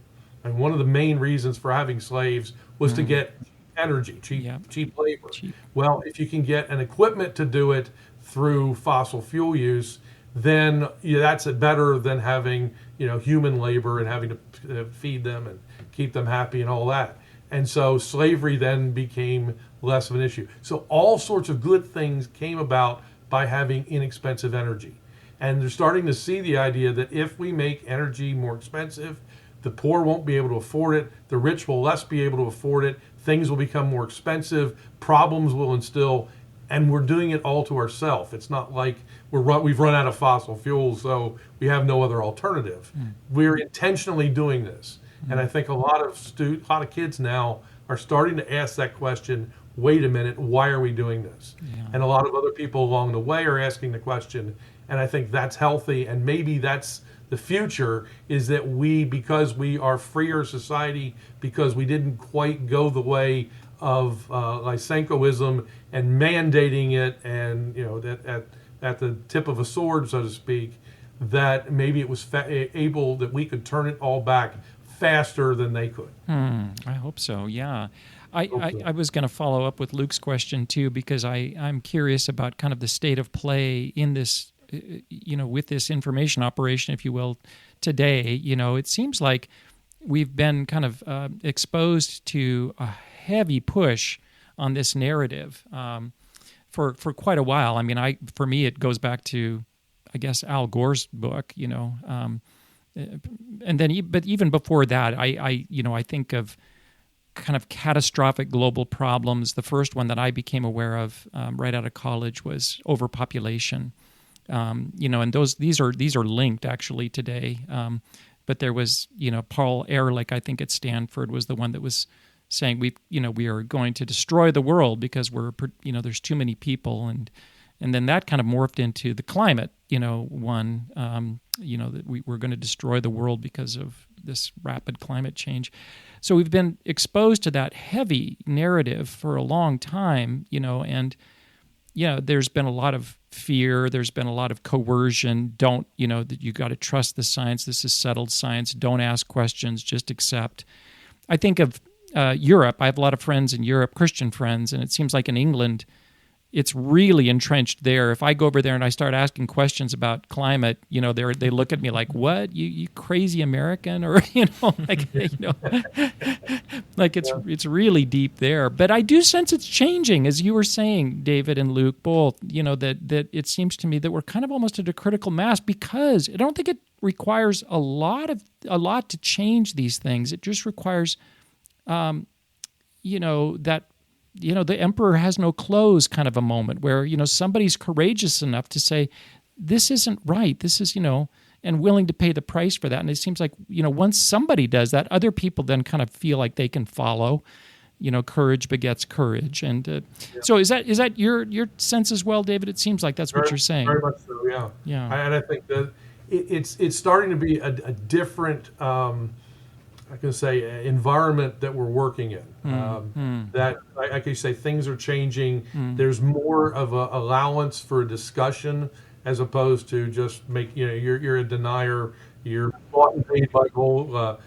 Speaker 1: And one of the main reasons for having slaves was to get energy, cheap labor. Well, if you can get an equipment to do it through fossil fuel use, then that's better than having human labor and having to feed them and keep them happy and all that. And so slavery then became less of an issue. So all sorts of good things came about by having inexpensive energy. And they're starting to see the idea that if we make energy more expensive, the poor won't be able to afford it, the rich will less be able to afford it, things will become more expensive, problems will instill, and we're doing it all to ourselves. It's not like we've run out of fossil fuels, so we have no other alternative. We're intentionally doing this. And I think a lot of kids now are starting to ask that question, wait a minute, why are we doing this? And a lot of other people along the way are asking the question, and I think that's healthy, and maybe that's the future, is that because we are freer society, because we didn't quite go the way of Lysenkoism and mandating it, and that at the tip of a sword, so to speak, that maybe it was able that we could turn it all back faster than they could.
Speaker 3: I hope so. Yeah. I was going to follow up with Luke's question too, because I'm curious about kind of the state of play in this, with this information operation, if you will, today. It seems like we've been kind of exposed to a heavy push on this narrative for quite a while. I mean, for me, it goes back to, I guess, Al Gore's book, and then, but even before that, I think of kind of catastrophic global problems. The first one that I became aware of right out of college was overpopulation. And these are linked actually today. But there was, Paul Ehrlich, I think at Stanford, was the one that was saying we are going to destroy the world because there's too many people, and then that kind of morphed into the climate, that we're going to destroy the world because of this rapid climate change. So we've been exposed to that heavy narrative for a long time, and there's been a lot of fear, there's been a lot of coercion. That you got to trust the science. This is settled science. Don't ask questions, just accept. I think of Europe. I have a lot of friends in Europe, Christian friends, and it seems like in England, it's really entrenched there. If I go over there and I start asking questions about climate, they look at me like, "What? You crazy American?" Or it's really deep there. But I do sense it's changing, as you were saying, David and Luke, both. That it seems to me that we're kind of almost at a critical mass, because I don't think it requires a lot to change these things. It just requires, that. The emperor has no clothes kind of a moment where, somebody's courageous enough to say, this isn't right. This is, and willing to pay the price for that. And it seems like, once somebody does that, other people then kind of feel like they can follow. Courage begets courage. And so is that your sense as well, David? It seems like that's what you're saying.
Speaker 1: Very much so, yeah.
Speaker 3: Yeah.
Speaker 1: And I think that it's starting to be a different I can say environment that we're working in. That I can say things are changing. There's more of a allowance for discussion as opposed to just you're a denier. You're bought and paid by oil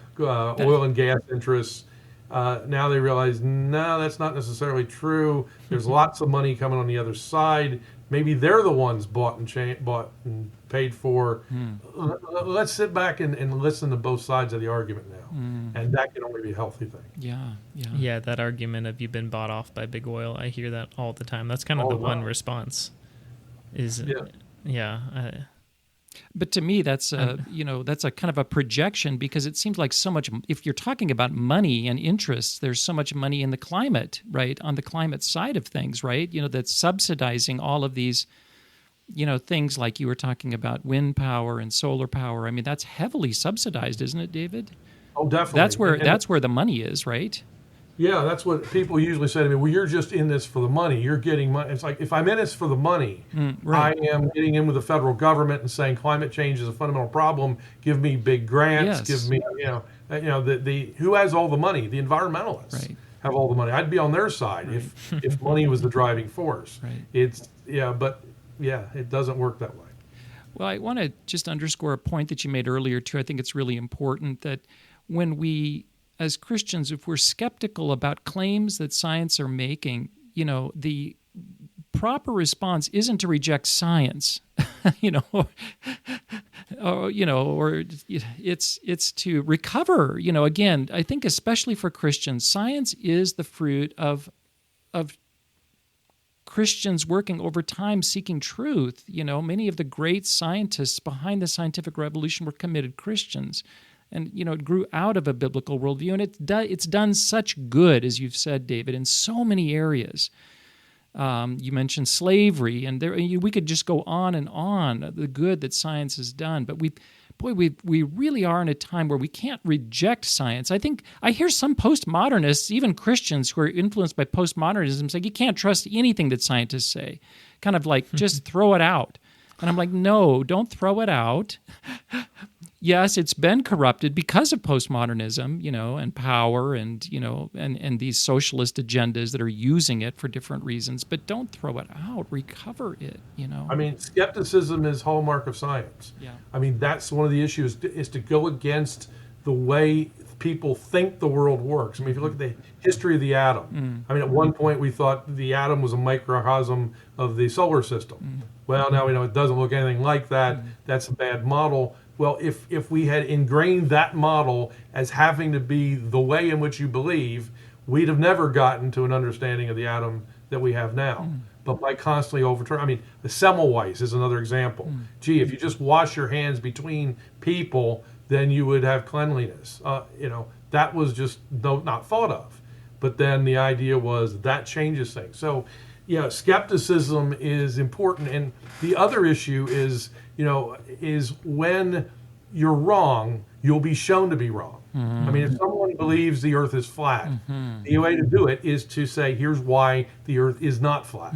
Speaker 1: and gas interests. Now they realize, no, that's not necessarily true. There's lots of money coming on the other side. Maybe they're the ones bought and paid for. Let's sit back and listen to both sides of the argument now. And that can only be a healthy thing.
Speaker 2: Yeah, that argument of you've been bought off by big oil, I hear that all the time. That's kind of the one response.
Speaker 3: But to me, that's that's a kind of a projection, because it seems like so much. If you're talking about money and interests, there's so much money in the climate, right? On the climate side of things, right? That's subsidizing all of these things like you were talking about, wind power and solar power. I mean, that's heavily subsidized, isn't it, David?
Speaker 1: Oh, definitely.
Speaker 3: That's where the money is, right?
Speaker 1: Yeah, that's what people usually say to me. Well, you're just in this for the money. You're getting money. It's like, if I'm in this for the money,
Speaker 3: Right.
Speaker 1: I am getting in with the federal government and saying climate change is a fundamental problem. Give me big grants.
Speaker 3: Yes.
Speaker 1: Give me, the who has all the money? The environmentalists
Speaker 3: Right.
Speaker 1: have all the money. I'd be on their side if money was the driving force.
Speaker 3: Right.
Speaker 1: It doesn't work that way.
Speaker 3: Well, I want to just underscore a point that you made earlier, too. I think it's really important that when we, as Christians, if we're skeptical about claims that science are making, the proper response isn't to reject science, or it's to recover. Again, I think especially for Christians, science is the fruit of Christians working over time seeking truth. Many of the great scientists behind the scientific revolution were committed Christians. And, it grew out of a biblical worldview. And it's done such good, as you've said, David, in so many areas. You mentioned slavery, and we could just go on and on, the good that science has done. But we really are in a time where we can't reject science. I think I hear some postmodernists, even Christians who are influenced by postmodernism, say you can't trust anything that scientists say, kind of like just throw it out. And I'm like, no, don't throw it out. Yes, it's been corrupted because of postmodernism, and power and these socialist agendas that are using it for different reasons. But don't throw it out. Recover it,
Speaker 1: I mean, skepticism is hallmark of science.
Speaker 3: Yeah.
Speaker 1: I mean, that's one of the issues is to go against the way people think the world works. I mean, if you look at the history of the atom, I mean, at one point we thought the atom was a microcosm of the solar system. Well, now we know it doesn't look anything like that. That's a bad model. Well, if we had ingrained that model as having to be the way in which you believe, we'd have never gotten to an understanding of the atom that we have now. But by constantly overturning, I mean, the Semmelweis is another example. Gee, if you just wash your hands between people, then you would have cleanliness. That was just not thought of. But then the idea was that changes things. So, skepticism is important. And the other issue is when you're wrong, you'll be shown to be wrong. I mean, if someone believes the earth is flat, the way to do it is to say, here's why the earth is not flat.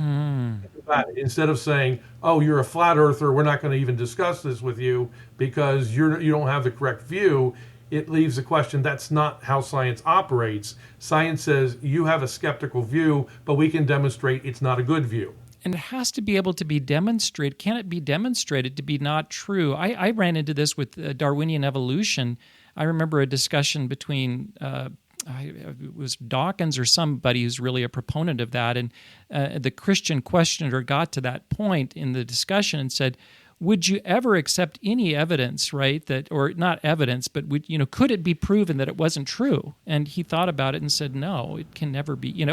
Speaker 1: Instead of saying, oh, you're a flat earther, we're not going to even discuss this with you because you don't have the correct view, it leaves the question, that's not how science operates. Science says you have a skeptical view, but we can demonstrate it's not a good view.
Speaker 3: And it has to be able to be demonstrated. Can it be demonstrated to be not true? I ran into this with Darwinian evolution. I remember a discussion between it was Dawkins or somebody who's really a proponent of that, and the Christian questioner got to that point in the discussion and said, would you ever accept any evidence, right, that, or not evidence, but could it be proven that it wasn't true? And he thought about it and said, no, it can never be,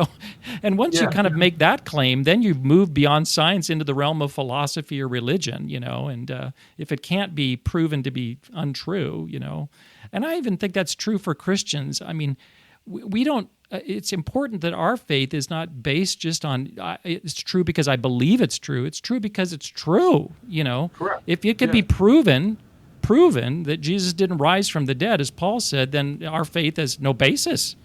Speaker 3: And once you kind of make that claim, then you move beyond science into the realm of philosophy or religion, and if it can't be proven to be untrue, and I even think that's true for Christians. I mean, we don't, it's important that our faith is not based just on, it's true because I believe it's true. It's true because it's true,
Speaker 1: Correct.
Speaker 3: If it could be proven that Jesus didn't rise from the dead, as Paul said, then our faith has no basis.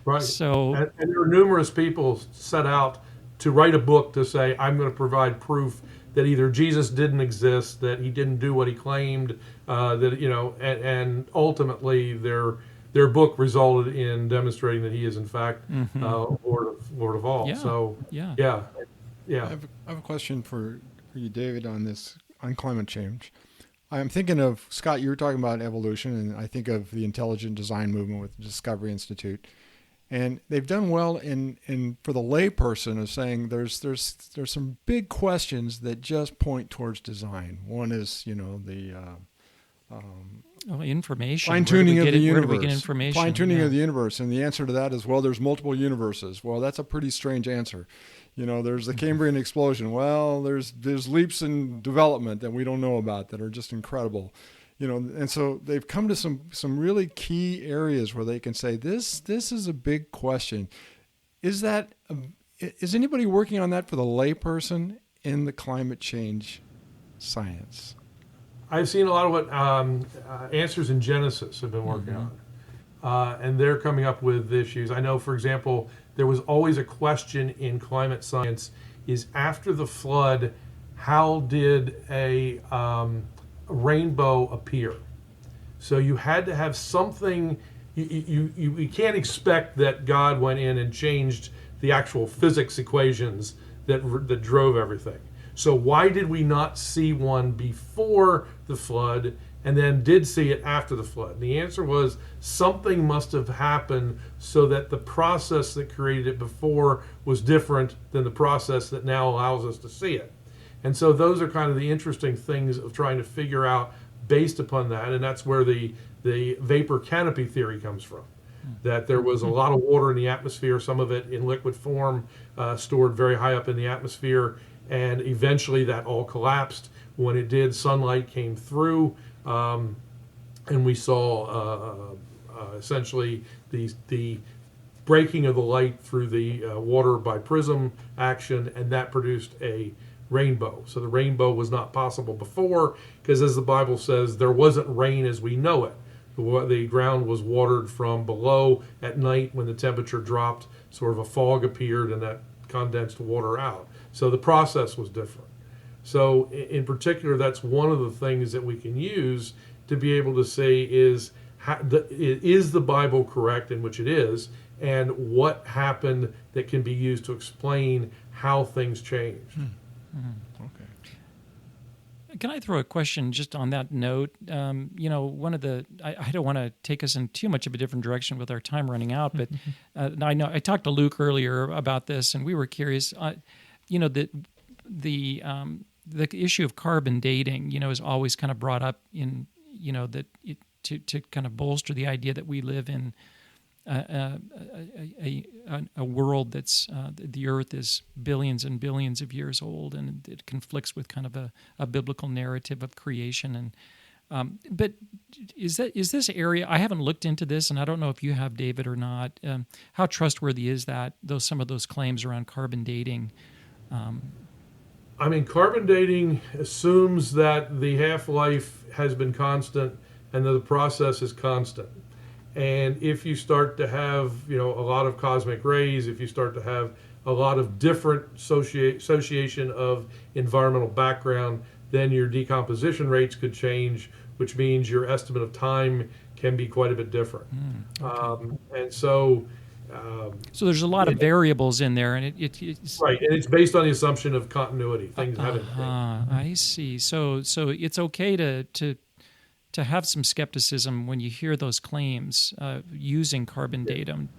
Speaker 1: Right.
Speaker 3: So,
Speaker 1: and there are numerous people set out to write a book to say, I'm going to provide proof that either Jesus didn't exist, that he didn't do what he claimed, and ultimately their book resulted in demonstrating that he is in fact Lord of all.
Speaker 3: Yeah.
Speaker 1: So
Speaker 3: yeah.
Speaker 4: I have a question for you, David, on climate change. I'm thinking of, Scott, you were talking about evolution, and I think of the intelligent design movement with the Discovery Institute. And they've done well in for the layperson of saying there's some big questions that just point towards design. One is,
Speaker 3: information.
Speaker 4: Fine-tuning of the universe.
Speaker 3: Where do we get information?
Speaker 4: Fine-tuning of the universe. And the answer to that is, well, there's multiple universes. Well, that's a pretty strange answer. There's the Cambrian explosion. Well, there's leaps in development that we don't know about that are just incredible. And so they've come to some really key areas where they can say, this is a big question. Is anybody working on that for the layperson in the climate change science?
Speaker 1: I've seen a lot of what Answers in Genesis have been working on, and they're coming up with issues. I know, for example, there was always a question in climate science: is after the flood, how did a rainbow appear? So you had to have something. You can't expect that God went in and changed the actual physics equations that drove everything. So why did we not see one before the flood and then did see it after the flood? And the answer was something must have happened so that the process that created it before was different than the process that now allows us to see it. And so those are kind of the interesting things of trying to figure out based upon that, and that's where the vapor canopy theory comes from. That there was a lot of water in the atmosphere, some of it in liquid form, stored very high up in the atmosphere, and eventually that all collapsed. When it did, sunlight came through, and we saw essentially the breaking of the light through the water by prism action, and that produced a rainbow. So the rainbow was not possible before, because as the Bible says, there wasn't rain as we know it. The ground was watered from below at night when the temperature dropped, sort of a fog appeared and that condensed water out. So the process was different. So in particular, that's one of the things that we can use to be able to say is the Bible correct, in which it is, and what happened that can be used to explain how things changed.
Speaker 4: Okay.
Speaker 3: Can I throw a question just on that note? One of the I don't want to take us in too much of a different direction with our time running out, but I know I talked to Luke earlier about this, and we were curious. The issue of carbon dating, is always kind of brought up in to kind of bolster the idea that we live in a world that's the Earth is billions and billions of years old, and it conflicts with kind of a biblical narrative of creation. And but is this area? I haven't looked into this, and I don't know if you have, David, or not. How trustworthy is that? Some of those claims around carbon dating.
Speaker 1: Carbon dating assumes that the half-life has been constant and that the process is constant. And if you start to have, a lot of cosmic rays, if you start to have a lot of different association of environmental background, then your decomposition rates could change, which means your estimate of time can be quite a bit different.
Speaker 3: Okay.
Speaker 1: And so...
Speaker 3: so there's a lot of variables in there, and it's
Speaker 1: right, and it's based on the assumption of continuity. Things haven't changed.
Speaker 3: I see. So it's okay to have some skepticism when you hear those claims using carbon datum.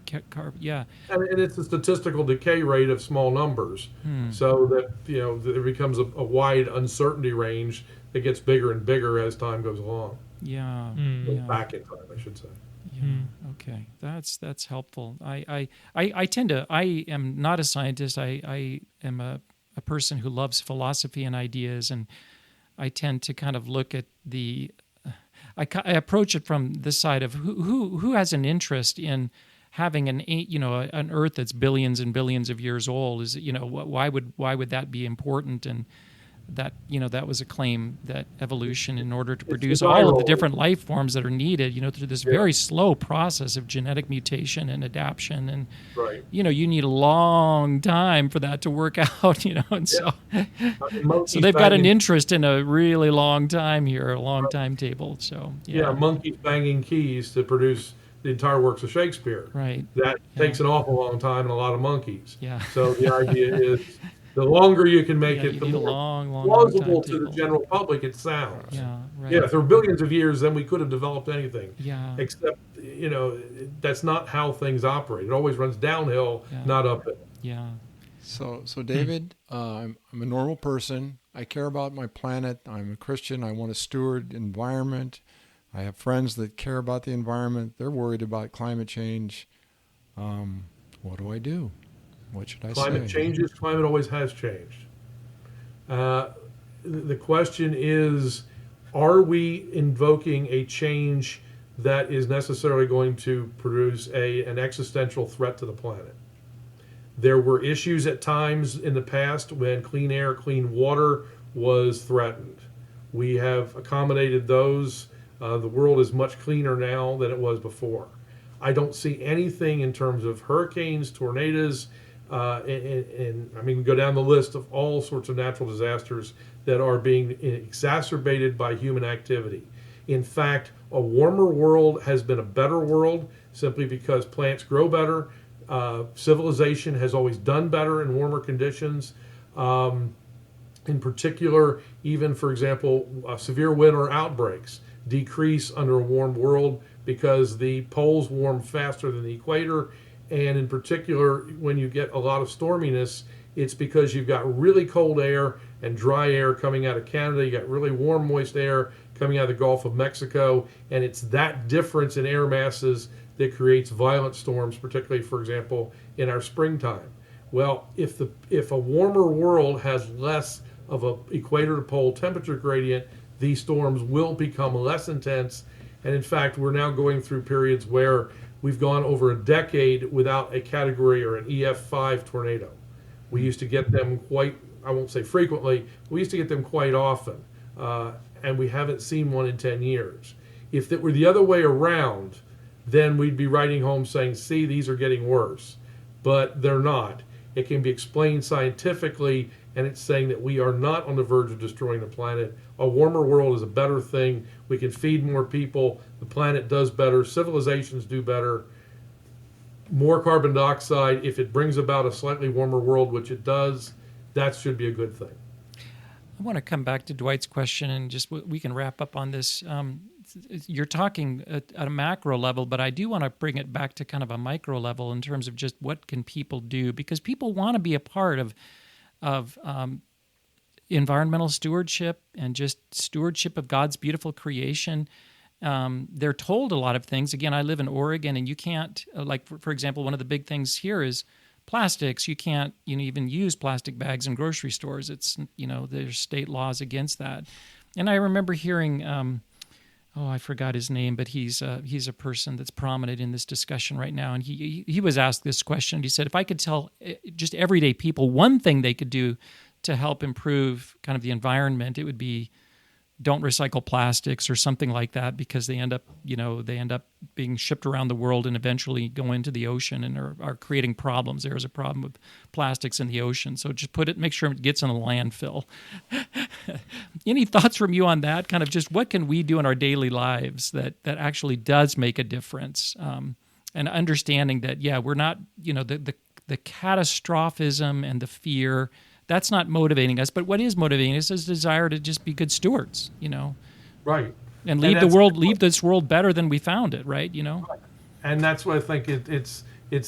Speaker 3: Yeah.
Speaker 1: And it's a statistical decay rate of small numbers, so that there becomes a wide uncertainty range that gets bigger and bigger as time goes along.
Speaker 3: Yeah.
Speaker 1: Back in time, I should say.
Speaker 3: Yeah. Okay. That's helpful. I am not a scientist. I am a person who loves philosophy and ideas, and I tend to kind of look at I approach it from this side of who has an interest in having an Earth that's billions and billions of years old. Is why would that be important? And that that was a claim that evolution, in order to produce all of the different life forms that are needed, through this very slow process of genetic mutation and adaptation, and
Speaker 1: right.
Speaker 3: You need a long time for that to work out, and so they've got an interest in a really long time here, a long timetable. So
Speaker 1: monkeys banging keys to produce the entire works of Shakespeare.
Speaker 3: Right.
Speaker 1: That takes an awful long time and a lot of monkeys.
Speaker 3: Yeah.
Speaker 1: So the idea is, the longer you can make it, the more plausible to the general public it sounds.
Speaker 3: Yeah, right.
Speaker 1: Yeah, if there were billions of years, then we could have developed anything.
Speaker 3: Yeah.
Speaker 1: Except, that's not how things operate. It always runs downhill, not uphill.
Speaker 3: Yeah.
Speaker 4: So David, I'm a normal person. I care about my planet. I'm a Christian. I want to steward environment. I have friends that care about the environment. They're worried about climate change. What do I do? What should I say?
Speaker 1: Climate changes. Climate always has changed. The question is, are we invoking a change that is necessarily going to produce an existential threat to the planet? There were issues at times in the past when clean air, clean water was threatened. We have accommodated those. The world is much cleaner now than it was before. I don't see anything in terms of hurricanes, tornadoes, and I mean, go down the list of all sorts of natural disasters that are being exacerbated by human activity. In fact, a warmer world has been a better world simply because plants grow better. Civilization has always done better in warmer conditions. In particular, even, for example, severe winter outbreaks decrease under a warm world because the poles warm faster than the equator. And in particular, when you get a lot of storminess, it's because you've got really cold air and dry air coming out of Canada. You got really warm, moist air coming out of the Gulf of Mexico. And it's that difference in air masses that creates violent storms, particularly, for example, in our springtime. Well, if a warmer world has less of an equator to pole temperature gradient, these storms will become less intense. And in fact, we're now going through periods where we've gone over a decade without a category or an EF5 tornado. We used to get them quite, I won't say frequently, we used to get them quite often. And we haven't seen one in 10 years. If it were the other way around, then we'd be writing home saying, see, these are getting worse. But they're not. It can be explained scientifically, and it's saying that we are not on the verge of destroying the planet. A warmer world is a better thing. We can feed more people. The planet does better. Civilizations do better. More carbon dioxide, if it brings about a slightly warmer world, which it does, that should be a good thing.
Speaker 3: I want to come back to Dwight's question, and just we can wrap up on this. You're talking at a macro level, but I do want to bring it back to kind of a micro level in terms of just what can people do, because people want to be a part of environmental stewardship and just stewardship of God's beautiful creation. They're told a lot of things. Again, I live in Oregon, and you can't, like, for example, one of the big things here is plastics. You can't even use plastic bags in grocery stores. It's, there's state laws against that. And I remember hearing, I forgot his name, but he's a person that's prominent in this discussion right now. And he was asked this question. He said, if I could tell just everyday people one thing they could do to help improve kind of the environment, it would be don't recycle plastics or something like that, because they end up being shipped around the world and eventually go into the ocean and are creating problems. There is a problem with plastics in the ocean. So just make sure it gets in a landfill. Any thoughts from you on that? Kind of just what can we do in our daily lives that actually does make a difference? And understanding that, we're not, the catastrophism and the fear, that's not motivating us. But what is motivating us is desire to just be good stewards,
Speaker 1: Right.
Speaker 3: And leave this world better than we found it, right?
Speaker 1: Right. And that's what I think it's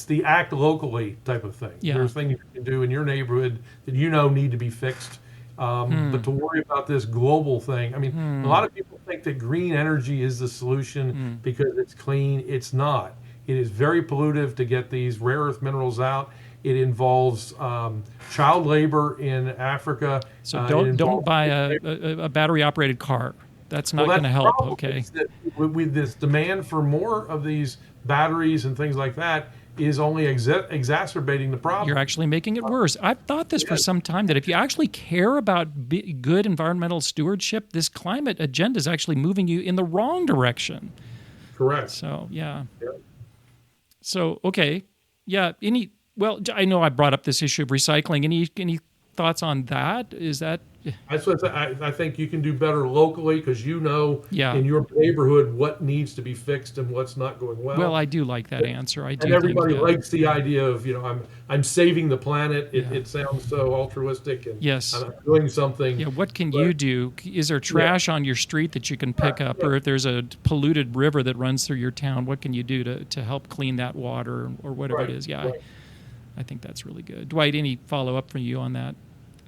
Speaker 1: the act locally type of thing.
Speaker 3: Yeah.
Speaker 1: There's things you can do in your neighborhood that need to be fixed. But to worry about this global thing, I mean, a lot of people think that green energy is the solution because it's clean. It's not. It is very pollutive to get these rare earth minerals out. It involves child labor in Africa.
Speaker 3: So don't buy a battery-operated car. That's not going to help, okay?
Speaker 1: With this demand for more of these batteries and things like that is only exacerbating the problem.
Speaker 3: You're actually making it worse. I've thought this for some time, that if you actually care about good environmental stewardship, this climate agenda is actually moving you in the wrong direction.
Speaker 1: Correct.
Speaker 3: So, yeah. So, okay. Yeah, well, I know I brought up this issue of recycling. Any thoughts on that? Is that...
Speaker 1: That's what I think you can do better locally, because in your neighborhood what needs to be fixed and what's not going well.
Speaker 3: Well, I do like that answer. I do.
Speaker 1: And everybody likes the idea of I'm saving the planet. It sounds so altruistic, and
Speaker 3: yes,
Speaker 1: I'm doing something.
Speaker 3: Yeah, what can you do? Is there trash on your street that you can pick up, or if there's a polluted river that runs through your town, what can you do to help clean that water or whatever it is? Yeah, I think that's really good. Dwight, any follow up from you on that?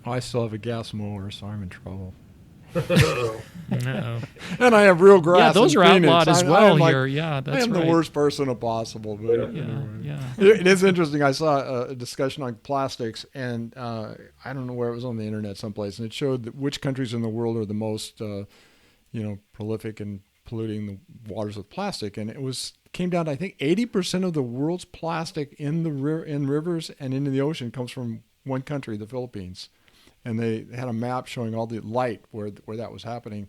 Speaker 4: I still have a gas mower, so I'm in trouble.
Speaker 2: No.
Speaker 4: And I have real grass.
Speaker 3: Yeah, those are
Speaker 4: Phoenix.
Speaker 3: outlawed as well here. Yeah, that's right.
Speaker 4: I am the worst person possible. But
Speaker 3: yeah.
Speaker 4: It is interesting. I saw a discussion on plastics, and I don't know where it was, on the internet someplace, and it showed that which countries in the world are the most, prolific in polluting the waters with plastic. And it came down to, I think, 80% of the world's plastic in rivers and into the ocean comes from one country, the Philippines. and they had a map showing all the light where that was happening.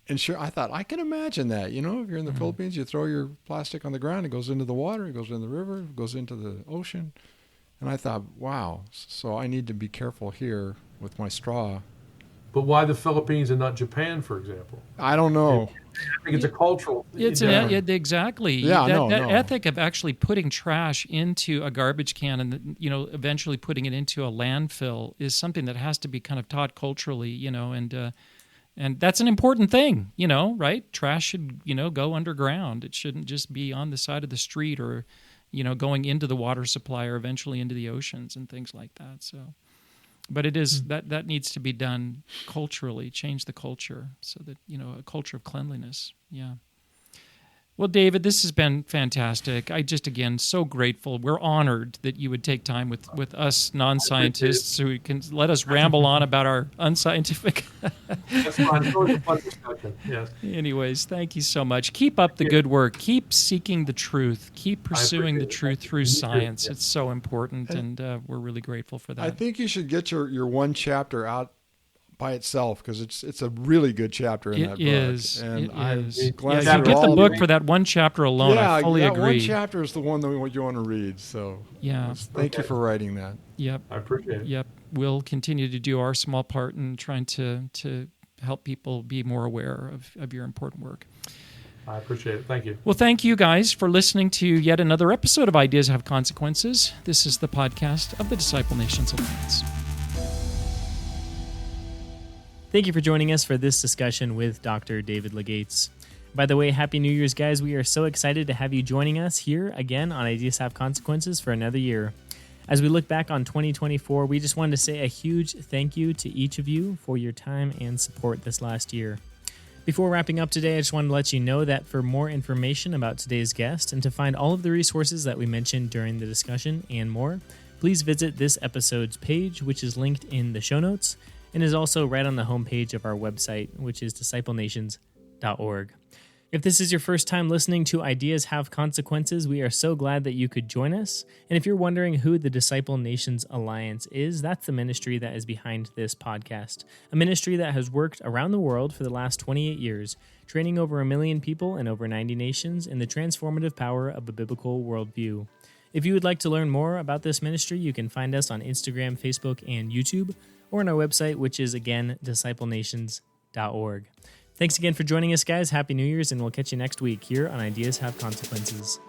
Speaker 4: And sure, I thought, I can imagine that. You know, if you're in the Philippines, you throw your plastic on the ground, it goes into the water, it goes in the river, it goes into the ocean. And I thought, wow, so I need to be careful here with my straw.
Speaker 1: But why the Philippines and not Japan, for example?
Speaker 4: I don't know.
Speaker 1: I think it's a cultural.
Speaker 3: Exactly.
Speaker 4: Yeah,
Speaker 3: that ethic of actually putting trash into a garbage can and eventually putting it into a landfill is something that has to be kind of taught culturally, and that's an important thing, right? Trash should go underground. It shouldn't just be on the side of the street or going into the water supply or eventually into the oceans and things like that. So. But it is that needs to be done culturally, change the culture so that, a culture of cleanliness. Yeah. Well, David, this has been fantastic. I just, again, so grateful. We're honored that you would take time with us non-scientists who can let us ramble on about our unscientific.
Speaker 1: That's fine. It's always a fun discussion. Yes.
Speaker 3: Anyways, thank you so much. Keep up the good work. Keep seeking the truth. Keep pursuing the truth through science. It's so important, and we're really grateful for that.
Speaker 4: I think you should get your one chapter out by itself because it's a really good chapter in that book.
Speaker 3: It is.
Speaker 4: And
Speaker 3: I'm
Speaker 4: glad
Speaker 3: you get the book for that one chapter alone. I fully agree.
Speaker 4: One chapter is the one that you want to read. So thank you for writing that.
Speaker 3: Yep.
Speaker 1: I appreciate it.
Speaker 3: Yep. We'll continue to do our small part in trying to help people be more aware of your important work.
Speaker 1: I appreciate it. Thank you.
Speaker 3: Well, thank you guys for listening to yet another episode of Ideas Have Consequences. This is the podcast of the Disciple Nations Alliance.
Speaker 2: Thank you for joining us for this discussion with Dr. David Legates. By the way, Happy New Year's, guys. We are so excited to have you joining us here again on Ideas Have Consequences for another year. As we look back on 2024, we just wanted to say a huge thank you to each of you for your time and support this last year. Before wrapping up today, I just wanted to let you know that for more information about today's guest and to find all of the resources that we mentioned during the discussion and more, please visit this episode's page, which is linked in the show notes, and is also right on the homepage of our website, which is disciplenations.org. If this is your first time listening to Ideas Have Consequences, we are so glad that you could join us. And if you're wondering who the Disciple Nations Alliance is, that's the ministry that is behind this podcast, a ministry that has worked around the world for the last 28 years, training over 1 million people in over 90 nations in the transformative power of a biblical worldview. If you would like to learn more about this ministry, you can find us on Instagram, Facebook, and YouTube, or on our website, which is, again, disciplenations.org. Thanks again for joining us, guys. Happy New Year's, and we'll catch you next week here on Ideas Have Consequences.